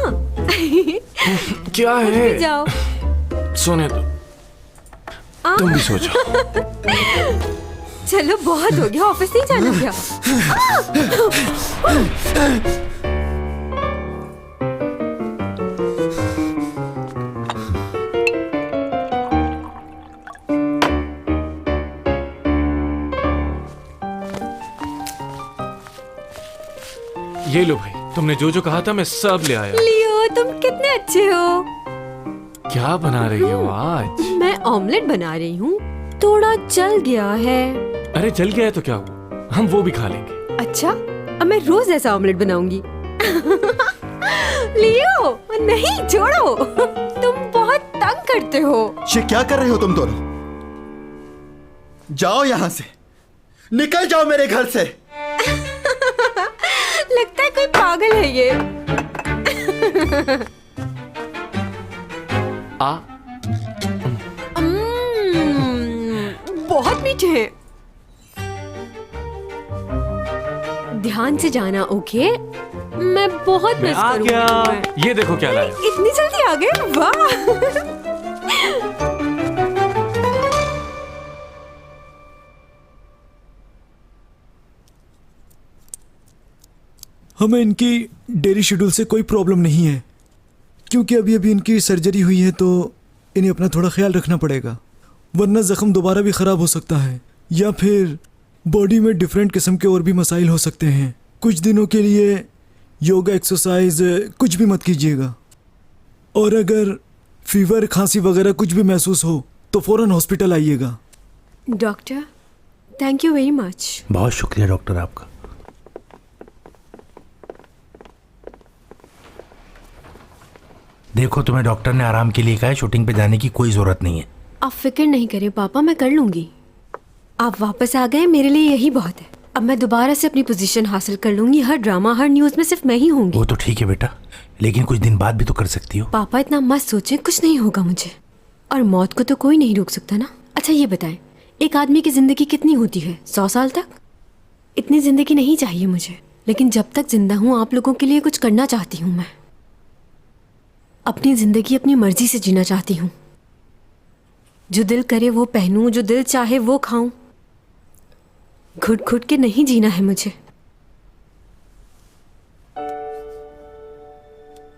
S2: क्या
S1: उठ
S2: है?
S1: भी जाओ।
S2: सोने दो, तुम भी सो जाओ।
S1: चलो बहुत हो गया, ऑफिस नहीं जाना क्या?
S2: ये लो भाई, तुमने जो जो कहा था मैं सब ले आया।
S1: लियो, तुम कितने अच्छे हो।
S2: क्या बना रही हो आज?
S1: मैं ऑमलेट बना रही हूँ, थोड़ा जल गया है।
S2: अरे जल गया है तो क्या हुआ, हम वो भी खा लेंगे।
S1: अच्छा, अब मैं रोज ऐसा ऑमलेट बनाऊंगी। लियो, नहीं छोड़ो, तुम बहुत तंग करते हो।
S5: ये क्या कर रहे हो तुम दोनों? जाओ यहां से, निकल जाओ मेरे घर से।
S1: लगता है कोई पागल है ये। बहुत मीठे हैं। ध्यान से जाना, ओके? मैं बहुत मिस करूंगी।
S2: ये देखो क्या लाया।
S1: इतनी जल्दी आ गए, वाह।
S15: हमें इनकी डेली शेड्यूल से कोई प्रॉब्लम नहीं है, क्योंकि अभी अभी इनकी सर्जरी हुई है तो इन्हें अपना थोड़ा ख्याल रखना पड़ेगा, वरना ज़ख्म दोबारा भी ख़राब हो सकता है या फिर बॉडी में डिफरेंट किस्म के और भी मसाइल हो सकते हैं। कुछ दिनों के लिए योगा, एक्सरसाइज कुछ भी मत कीजिएगा, और अगर फीवर, खांसी वगैरह कुछ भी महसूस हो तो फ़ौरन हॉस्पिटल आइएगा।
S1: Doctor, thank you very much.
S2: बहुत शुक्रिया डॉक्टर आपका। देखो, तुम्हें डॉक्टर ने आराम के लिए कहा है, शूटिंग पे जाने की कोई जरूरत नहीं है।
S1: आप फिक्र नहीं करें पापा, मैं कर लूंगी। आप वापस आ गए, मेरे लिए यही बहुत है। अब मैं दोबारा से अपनी पोजीशन हासिल कर लूंगी। हर ड्रामा, हर न्यूज़ में सिर्फ मैं ही होंगी।
S2: वो तो ठीक है बेटा, लेकिन कुछ दिन बाद भी तो कर सकती हो।
S1: पापा इतना मत सोचें, कुछ नहीं होगा मुझे, और मौत को तो कोई नहीं रोक सकता ना। अच्छा ये बताएं, एक आदमी की ज़िंदगी कितनी होती है? 100 साल तक? इतनी ज़िंदगी नहीं चाहिए मुझे, लेकिन जब तक जिंदा हूँ आप लोगों के लिए कुछ करना चाहती हूँ। मैं अपनी ज़िंदगी अपनी मर्जी से जीना चाहती हूँ। जो दिल करे वो पहनूं, जो दिल चाहे वो खाऊं। घुट घुट के नहीं जीना है मुझे।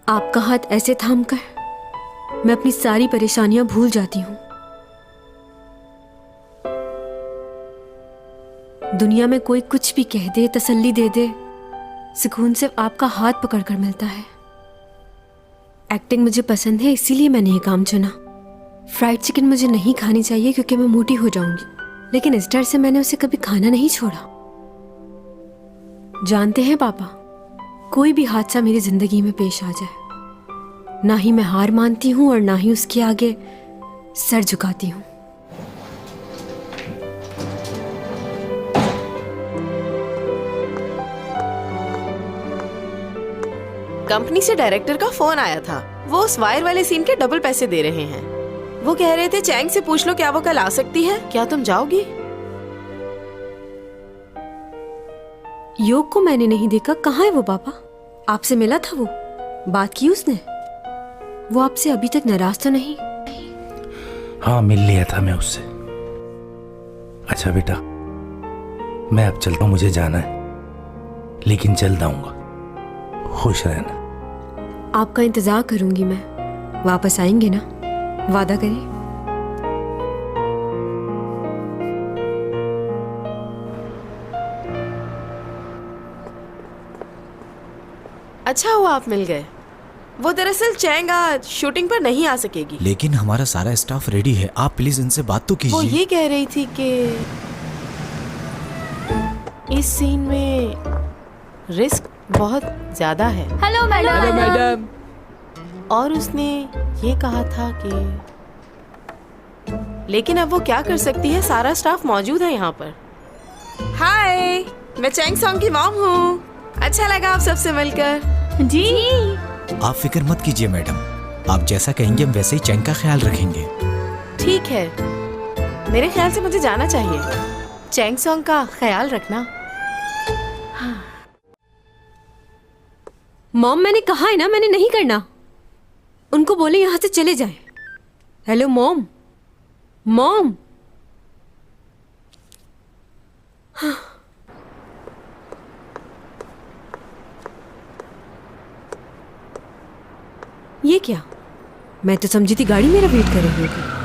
S1: आपका हाथ ऐसे थामकर मैं अपनी सारी परेशानियां भूल जाती हूं। दुनिया में कोई कुछ भी कह दे, तसल्ली दे दे, सुकून सिर्फ आपका हाथ पकड़कर मिलता है। एक्टिंग मुझे पसंद है, इसीलिए मैंने ये काम चुना। फ्राइड चिकन मुझे नहीं खानी चाहिए क्योंकि मैं मोटी हो जाऊंगी, लेकिन इस डर से मैंने उसे कभी खाना नहीं छोड़ा। जानते हैं पापा, कोई भी हादसा मेरी जिंदगी में पेश आ जाए, ना ही मैं हार मानती हूं और ना ही उसके आगे सर झुकाती हूं।
S9: कंपनी से डायरेक्टर का फोन आया था। वो उस वायर वाले सीन के डबल पैसे दे रहे हैं। वो कह रहे थे चैंग से पूछ लो क्या वो कल आ सकती है, क्या तुम जाओगी?
S1: योग को मैंने नहीं देखा, कहाँ है वो पापा? आपसे मिला था वो? बात की उसने? वो आपसे अभी तक नाराज तो नहीं?
S2: हाँ, मिल लिया था मैं उससे। अच्छा बेटा, मैं अब चलता हूँ, मुझे जाना है, लेकिन जल्द आऊंगा। खुश रहना।
S1: आपका इंतजार करूंगी मैं। वापस आएंगे ना? वादा करिए।
S9: अच्छा हुआ आप मिल गए। वो दरअसल चैंग आज शूटिंग पर नहीं आ सकेगी।
S14: लेकिन हमारा सारा स्टाफ रेडी है, आप प्लीज इनसे बात तो
S9: वो
S14: कीजिए।
S9: ये कह रही थी कि इस सीन में रिस्क बहुत ज्यादा है।
S6: Hello madam.
S9: और उसने ये कहा था कि, लेकिन अब वो क्या कर सकती है, सारा स्टाफ मौजूद है यहाँ पर। हाय, मैं चैंग सॉन्ग की मॉम हूँ। अच्छा लगा आप सबसे मिलकर।
S6: जी।
S14: आप फिक्र मत कीजिए मैडम, आप जैसा कहेंगे हम वैसे ही चैंग का ख्याल रखेंगे।
S9: ठीक है, मेरे ख्याल से मुझे जाना चाहिए। चैंग सॉन्ग का ख्याल रखना।
S1: मॉम, मैंने कहा है ना, मैंने नहीं करना। उनको बोले यहाँ से चले जाएं। Hello mom. मॉम। हाँ। ये क्या? मैं तो समझी थी गाड़ी मेरा वेट कर रही होगी।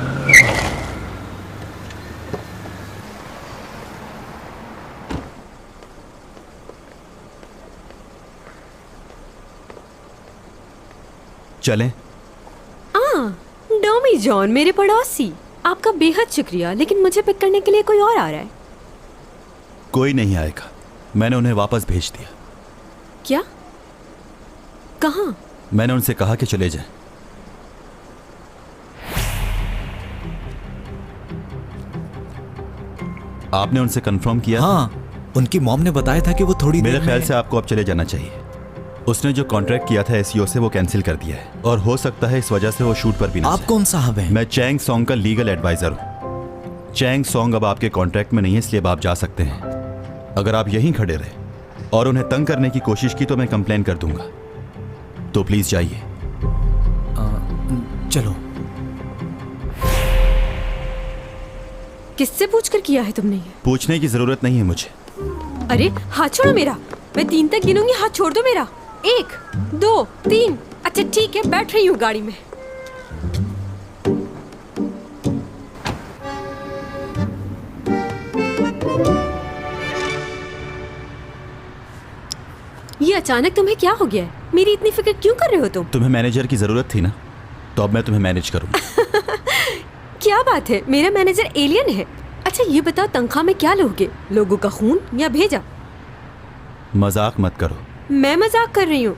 S5: चलें?
S1: डोमी जॉन, मेरे पड़ोसी, आपका बेहद शुक्रिया, लेकिन मुझे पिक करने के लिए कोई और आ रहा है।
S5: कोई नहीं आएगा, मैंने उन्हें वापस भेज दिया।
S1: क्या? कहाँ?
S5: मैंने उनसे कहा कि चले जाएं। आपने उनसे कंफर्म किया?
S14: हाँ, उनकी मॉम ने बताया था कि वो थोड़ी
S5: मेरे
S14: देर
S5: ख्याल
S14: में...
S5: से आपको अब चले जाना चाहिए। उसने जो कॉन्ट्रैक्ट किया था एसईओ से वो कैंसिल कर दिया है, और हो सकता है इस वजह से वो शूट पर भी ना
S14: आप
S5: जाए।
S14: कौन साहब हैं?
S5: मैं चैंग सॉन्ग का लीगल एडवाइजर हूँ। चैंग सॉन्ग अब आपके कॉन्ट्रैक्ट में नहीं है, इसलिए अब आप जा सकते हैं। अगर आप यहीं खड़े रहे और उन्हें तंग करने की कोशिश की तो मैं कंप्लेन कर दूंगा, तो प्लीज जाइए।
S14: चलो।
S1: किससे पूछकर किया है तुमने ये?
S5: पूछने की जरूरत नहीं है मुझे।
S1: अरे हाथ छोड़ो मेरा। मैं 3 तक गिनूंगी, हाथ छोड़ दो मेरा। 1 2 3। अच्छा ठीक है, बैठ रही हूँ गाड़ी में। ये अचानक तुम्हें क्या हो गया है? मेरी इतनी फिक्र क्यों कर रहे हो तुम?
S5: तुम्हें मैनेजर की जरूरत थी ना, तो अब मैं तुम्हें मैनेज करूँ।
S1: क्या बात है, मेरा मैनेजर एलियन है। अच्छा ये बताओ, तनख्वाह में क्या लोगे? लोगों का खून या भेजा?
S5: मजाक मत करो।
S1: मैं मजाक कर रही हूँ।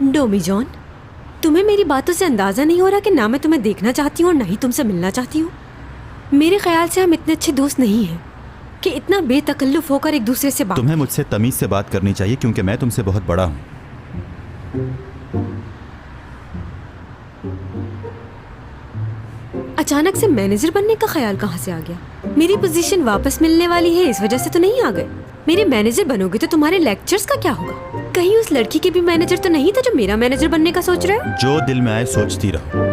S1: डोमी जॉन, तुम्हें मेरी बातों से अंदाजा नहीं हो रहा कि ना मैं तुम्हें देखना चाहती हूँ और ना ही तुमसे मिलना चाहती हूँ। मेरे ख्याल से हम इतने अच्छे दोस्त नहीं हैं कि इतना बेतकल्लुफ होकर एक दूसरे से बात।
S5: तुम्हें मुझसे तमीज से बात करनी चाहिए, क्योंकि मैं तुमसे बहुत बड़ा हूँ।
S1: अचानक से मैनेजर बनने का ख्याल कहाँ से आ गया? मेरी पोजीशन वापस मिलने वाली है, इस वजह से तो नहीं आ गए। मेरे मैनेजर बनोगे तो तुम्हारे लेक्चर्स का क्या होगा? कहीं उस लड़की के भी मैनेजर तो नहीं था जो मेरा मैनेजर बनने का सोच रहा है?
S5: जो दिल में आए सोचती रहो।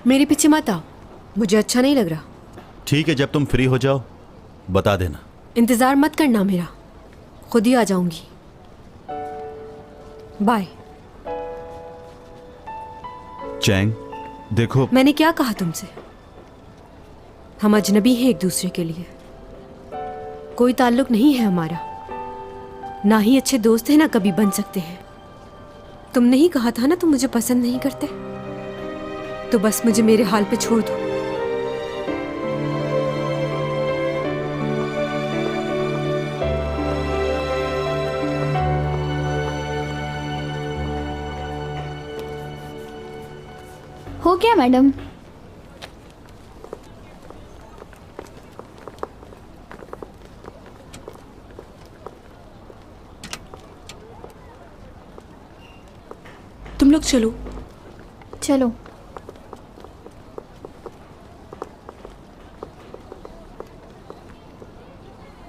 S1: मेरे पीछे मत आओ, मुझे अच्छा नहीं लग रहा।
S5: ठीक है, जब तुम फ्री हो जाओ बता देना।
S1: इंतजार मत करना मेरा, खुद ही आ जाऊंगी। बाय।
S5: चैंग देखो,
S1: मैंने क्या कहा तुमसे? हम अजनबी हैं एक दूसरे के लिए, कोई ताल्लुक नहीं है हमारा, ना ही अच्छे दोस्त हैं ना कभी बन सकते हैं। तुमने ही कहा था ना तुम मुझे पसंद नहीं करते, तो बस मुझे मेरे हाल पे छोड़ दो।
S6: हो गया मैडम।
S16: तुम लोग चलो।
S6: चलो।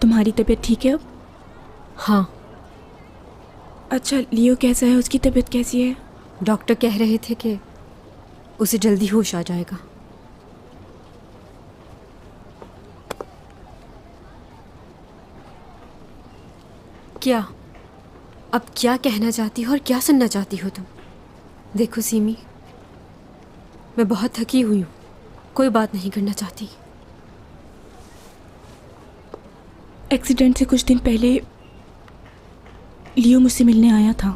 S16: तुम्हारी तबीयत ठीक है अब?
S1: हाँ।
S16: अच्छा लियो कैसा है, उसकी तबीयत कैसी है?
S1: डॉक्टर कह रहे थे कि उसे जल्दी होश आ जाएगा। क्या अब क्या कहना चाहती हो और क्या सुनना चाहती हो तुम? देखो सीमी, मैं बहुत थकी हुई हूँ, कोई बात नहीं करना चाहती।
S16: एक्सीडेंट से कुछ दिन पहले लियो मुझसे मिलने आया था।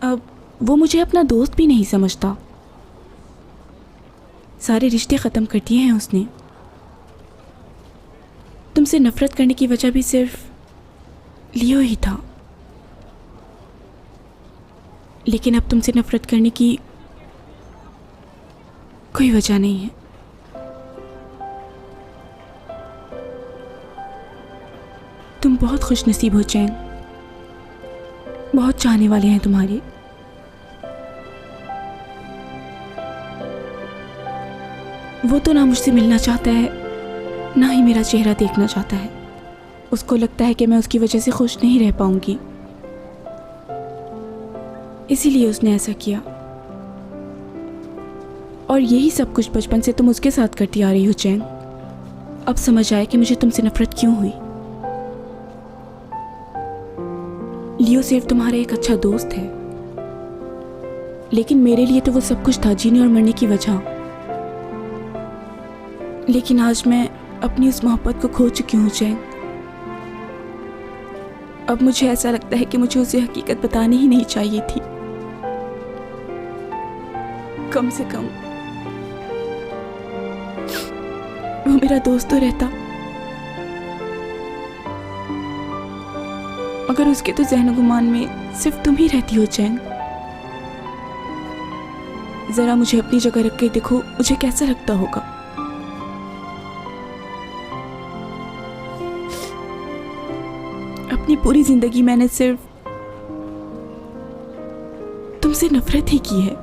S16: अब वो मुझे अपना दोस्त भी नहीं समझता, सारे रिश्ते ख़त्म कर दिए हैं उसने। तुमसे नफ़रत करने की वजह भी सिर्फ लियो ही था, लेकिन अब तुमसे नफ़रत करने की कोई वजह नहीं है। तुम बहुत खुशनसीब हो चैन, बहुत चाहने वाले हैं तुम्हारे। वो तो ना मुझसे मिलना चाहता है, ना ही मेरा चेहरा देखना चाहता है। उसको लगता है कि मैं उसकी वजह से खुश नहीं रह पाऊंगी, इसीलिए उसने ऐसा किया। और यही सब कुछ बचपन से तुम उसके साथ करती आ रही हो चैन। अब समझ आया कि मुझे तुमसे नफरत क्यों हुई। लियो सिर्फ तुम्हारा एक अच्छा दोस्त है, लेकिन मेरे लिए तो वो सब कुछ था, जीने और मरने की वजह। लेकिन आज मैं अपनी उस मोहब्बत को खो चुकी हूँ चैन। अब मुझे ऐसा लगता है कि मुझे उसे हकीकत बतानी ही नहीं चाहिए थी। कम से कम वो मेरा दोस्त तो रहता, मगर उसके तो ज़हन गुमान में सिर्फ तुम ही रहती हो चैन। जरा मुझे अपनी जगह रख के देखो, मुझे कैसा लगता होगा। अपनी पूरी जिंदगी मैंने सिर्फ तुमसे नफरत ही की है।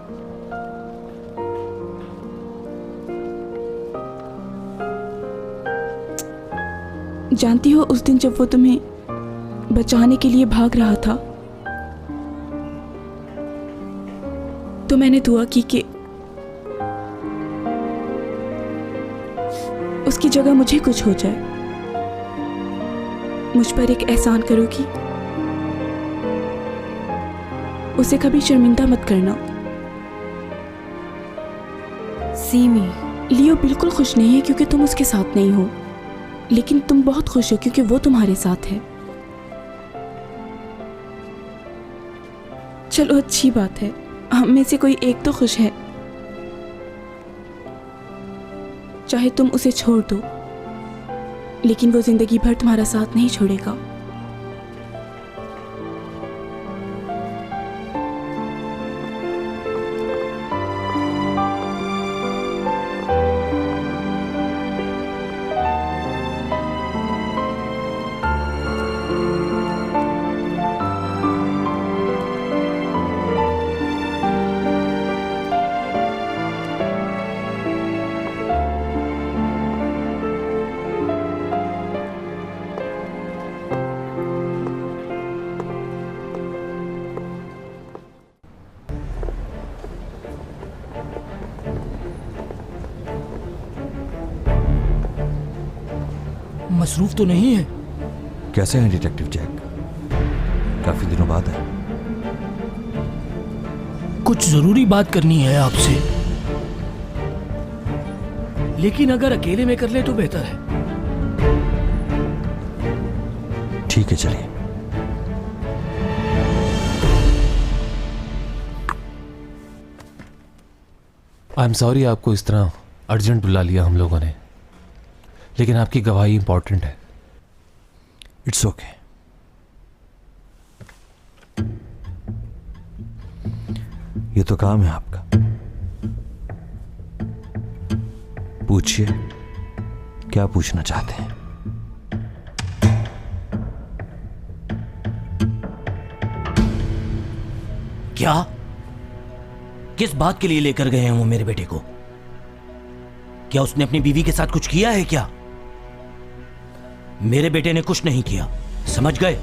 S16: जानती हो उस दिन जब वो तुम्हें बचाने के लिए भाग रहा था तो मैंने दुआ की कि उसकी जगह मुझे कुछ हो जाए। मुझ पर एक एहसान करो कि उसे कभी शर्मिंदा मत करना।
S1: सीमी,
S16: लियो बिल्कुल खुश नहीं है क्योंकि तुम उसके साथ नहीं हो, लेकिन तुम बहुत खुश हो क्योंकि वो तुम्हारे साथ है। चलो अच्छी बात है, हम में से कोई एक तो खुश है। चाहे तुम उसे छोड़ दो, लेकिन वो जिंदगी भर तुम्हारा साथ नहीं छोड़ेगा।
S4: मसरूफ तो नहीं है?
S8: कैसे हैं डिटेक्टिव जैक? काफी दिनों बाद है।
S4: कुछ जरूरी बात करनी है आपसे, लेकिन अगर अकेले में कर ले तो बेहतर है।
S8: ठीक है, चलिए।
S3: आई एम सॉरी आपको इस तरह अर्जेंट बुला लिया हम लोगों ने, लेकिन आपकी गवाही इंपॉर्टेंट है।
S8: It's okay. ये तो काम है आपका। पूछिए, क्या पूछना चाहते हैं?
S4: क्या? किस बात के लिए लेकर गए हैं वो मेरे बेटे को? क्या उसने अपनी बीवी के साथ कुछ किया है क्या? मेरे बेटे ने कुछ नहीं किया, समझ गए?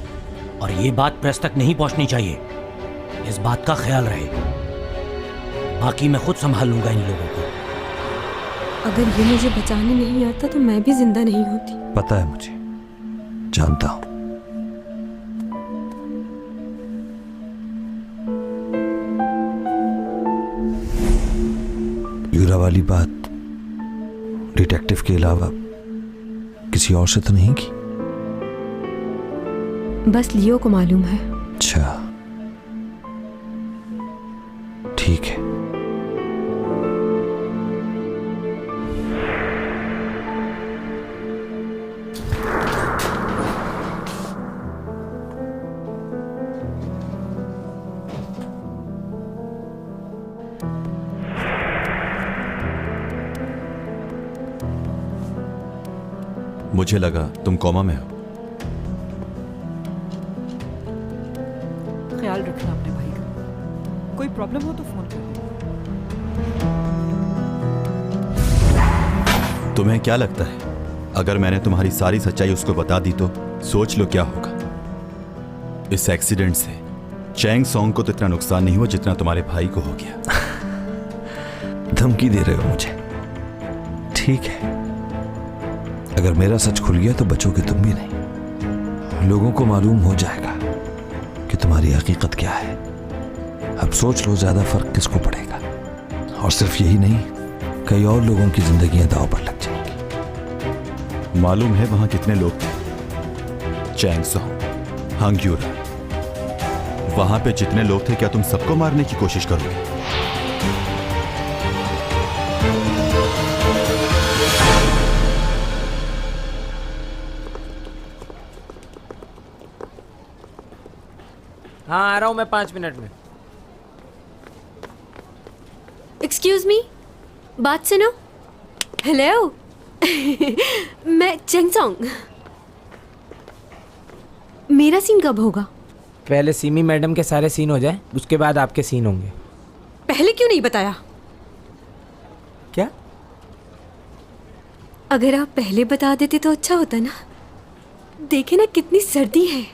S4: और ये बात प्रेस तक नहीं पहुंचनी चाहिए, इस बात का ख्याल रहे। बाकी मैं खुद संभाल लूंगा इन लोगों को।
S1: अगर ये मुझे बचाने नहीं आता तो मैं भी जिंदा नहीं होती।
S8: पता है मुझे, जानता हूं। यूरा वाली बात डिटेक्टिव के अलावा किसी और से तो नहीं की?
S1: बस लियो को मालूम है।
S8: अच्छा, ठीक है।
S5: मुझे लगा तुम कोमा में हो।
S7: ख्याल रखना अपने भाई का। कोई प्रॉब्लम हो तो फोन कर।
S5: तुम्हें क्या लगता है अगर मैंने तुम्हारी सारी सच्चाई उसको बता दी तो? सोच लो क्या होगा। इस एक्सीडेंट से चैंग सॉन्ग को तो इतना नुकसान नहीं हुआ जितना तुम्हारे भाई को हो गया।
S8: धमकी दे रहे हो मुझे? ठीक है, अगर मेरा सच खुल गया तो बचोगे तुम भी नहीं। लोगों को मालूम हो जाएगा कि तुम्हारी हकीकत क्या है। अब सोच लो ज्यादा फर्क किसको पड़ेगा। और सिर्फ यही नहीं, कई और लोगों की जिंदगियां दांव पर लग जाएंगी।
S5: मालूम है वहां कितने लोग थे? चैंग सॉन्ग, हांग यूरा, वहां पे जितने लोग थे, क्या तुम सबको मारने की कोशिश करोगे?
S13: हाँ आ रहा हूँ मैं 5 मिनट में।
S1: एक्सक्यूज मी, बात सुनो। हेलो मैं चेंग सॉन्ग। मेरा सीन कब होगा?
S13: पहले सीमी मैडम के सारे सीन हो जाए, उसके बाद आपके सीन होंगे।
S1: पहले क्यों नहीं बताया?
S13: क्या?
S1: अगर आप पहले बता देते तो अच्छा होता ना। देखे ना कितनी सर्दी है।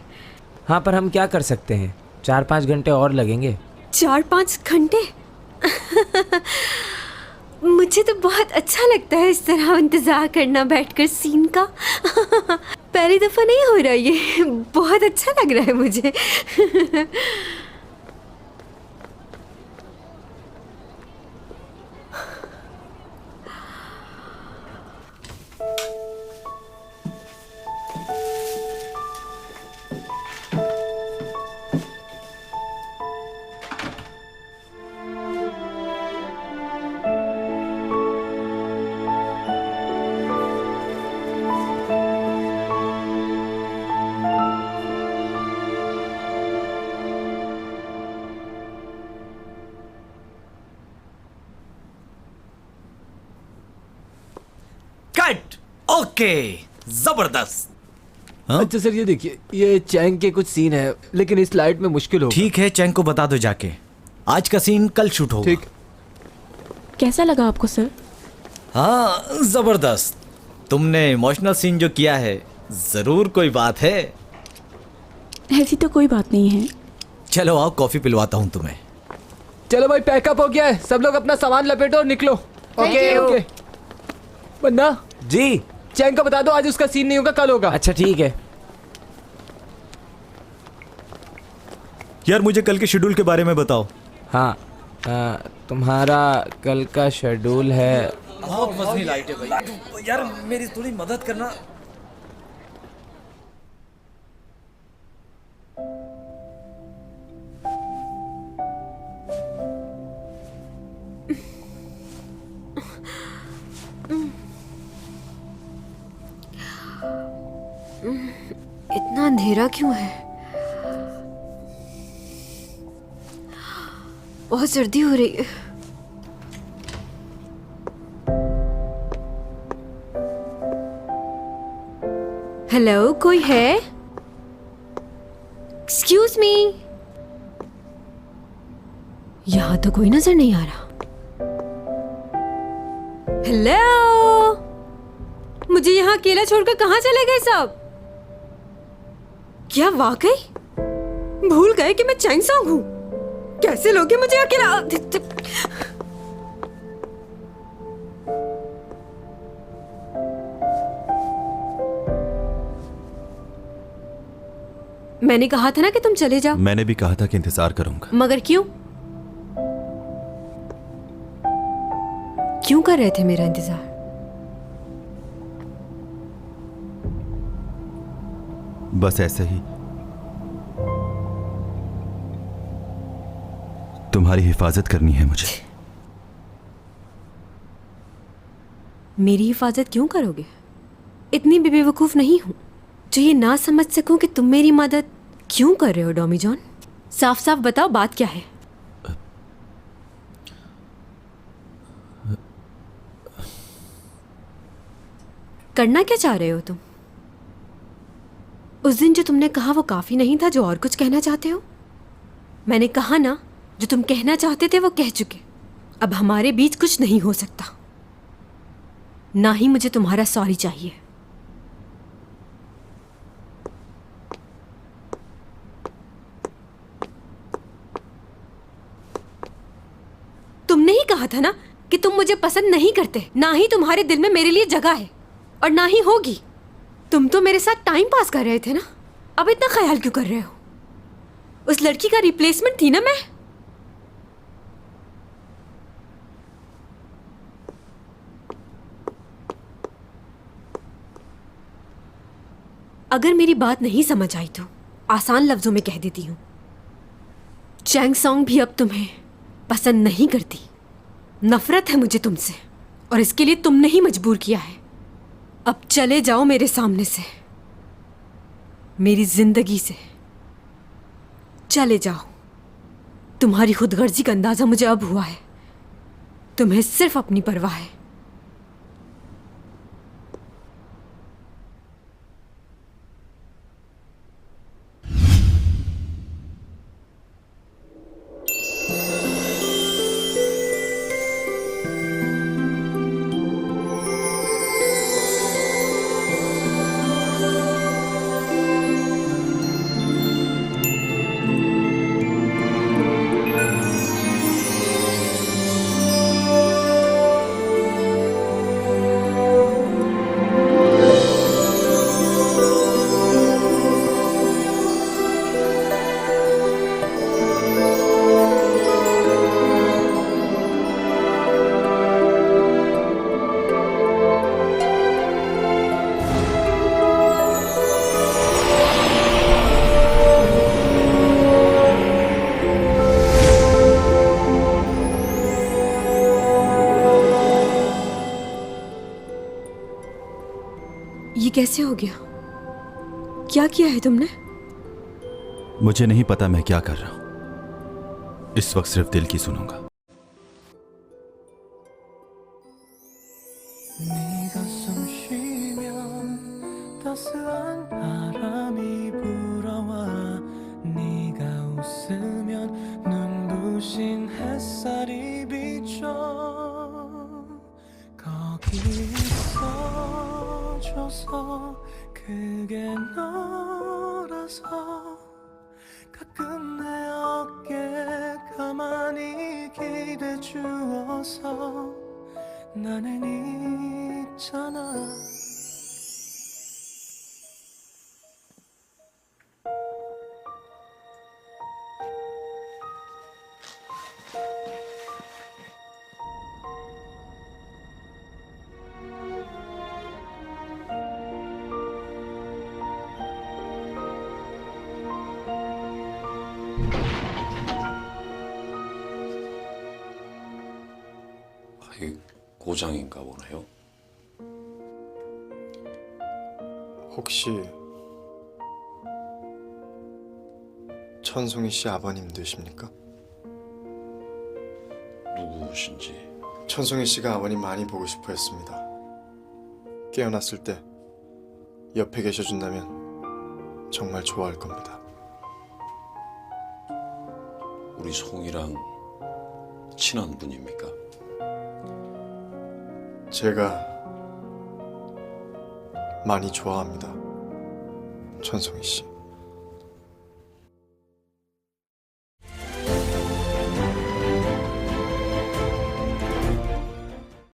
S13: हाँ, पर हम क्या कर सकते हैं, 4-5 घंटे और लगेंगे।
S1: 4-5 घंटे? मुझे तो बहुत अच्छा लगता है इस तरह इंतजार करना बैठकर सीन का। पहली दफा नहीं हो रहा ये, बहुत अच्छा लग रहा है मुझे।
S14: कट। ओके, जबरदस्त।
S3: अच्छा सर, ये देखिए, ये चैंग के कुछ सीन है, लेकिन इस लाइट में मुश्किल होगा।
S14: ठीक है, चैंग को बता दो जाके, आज का सीन कल शूट होगा।
S3: ठीक।
S16: कैसा लगा आपको सर?
S14: हाँ, जबरदस्त। तुमने इमोशनल सीन जो किया है, जरूर कोई बात है।
S16: ऐसी तो कोई बात नहीं है।
S14: चलो आओ, कॉफी पिलवाता हूँ तुम्हें।
S3: चलो भाई, पैकअप हो गया है, सब लोग अपना सामान लपेटो और निकलो। Okay okay. बन्ना
S13: जी,
S3: चैंग को बता दो आज उसका सीन नहीं होगा, कल होगा।
S13: अच्छा ठीक है।
S15: यार मुझे कल के शेड्यूल के बारे में बताओ।
S13: हाँ, तुम्हारा कल का शेड्यूल है।
S14: बहुत मजनी लाइट है भाई, यार मेरी थोड़ी मदद करना।
S1: इतना अंधेरा क्यों है? बहुत सर्दी हो रही है। हेलो, कोई है? Excuse me. यहां तो कोई नजर नहीं आ रहा। हेलो, मुझे यहाँ अकेला छोड़कर कहाँ चले गए सब? क्या वाकई भूल गए कि मैं चैंग सॉन्ग हूँ? कैसे लोगे मुझे अकेला? मैंने कहा था ना कि तुम चले जाओ।
S5: मैंने भी कहा था कि इंतजार करूंगा।
S1: मगर क्यों? क्यों कर रहे थे मेरा इंतजार?
S5: बस ऐसे ही, तुम्हारी हिफाजत करनी है मुझे।
S1: मेरी हिफाजत क्यों करोगे? इतनी भी बेवकूफ नहीं हूं जो ये ना समझ सकूं कि तुम मेरी मदद क्यों कर रहे हो। डॉमी जॉन, साफ साफ बताओ बात क्या है? करना क्या चाह रहे हो तुम? उस दिन जो तुमने कहा वो काफी नहीं था जो और कुछ कहना चाहते हो? मैंने कहा ना, जो तुम कहना चाहते थे वो कह चुके। अब हमारे बीच कुछ नहीं हो सकता। ना ही मुझे तुम्हारा सॉरी चाहिए। तुमने ही कहा था ना कि तुम मुझे पसंद नहीं करते, ना ही तुम्हारे दिल में मेरे लिए जगह है और ना ही होगी। तुम तो मेरे साथ टाइम पास कर रहे थे ना, अब इतना ख्याल क्यों कर रहे हो? उस लड़की का रिप्लेसमेंट थी ना मैं। अगर मेरी बात नहीं समझ आई तो आसान लफ्जों में कह देती हूँ, चैंग सॉन्ग भी अब तुम्हें पसंद नहीं करती। नफरत है मुझे तुमसे और इसके लिए तुमने ही मजबूर किया है। अब चले जाओ मेरे सामने से, मेरी जिंदगी से चले जाओ। तुम्हारी खुदगर्जी का अंदाजा मुझे अब हुआ है। तुम्हें सिर्फ अपनी परवाह है। कैसे हो गया? क्या किया है तुमने?
S5: मुझे नहीं पता मैं क्या कर रहा हूं। इस वक्त सिर्फ दिल की सुनूंगा।
S17: 네가 숨 쉬면 따스한 바람이 불어와 네가 웃으면 눈부신 햇살이 비춰 거기 있어줘서 그게 너라서 가끔 내 어깨에 가만히 기대 주어서 나는 있잖아.
S18: 이게 고장인가 보네요.
S11: 혹시 천송이 씨 아버님 되십니까?
S18: 누구신지.
S11: 천송이 씨가 아버님 많이 보고 싶어 했습니다. 깨어났을 때 옆에 계셔준다면 정말 좋아할 겁니다.
S18: 우리 송이랑 친한 분입니까?
S11: 제가 많이 좋아합니다. 천송이 씨.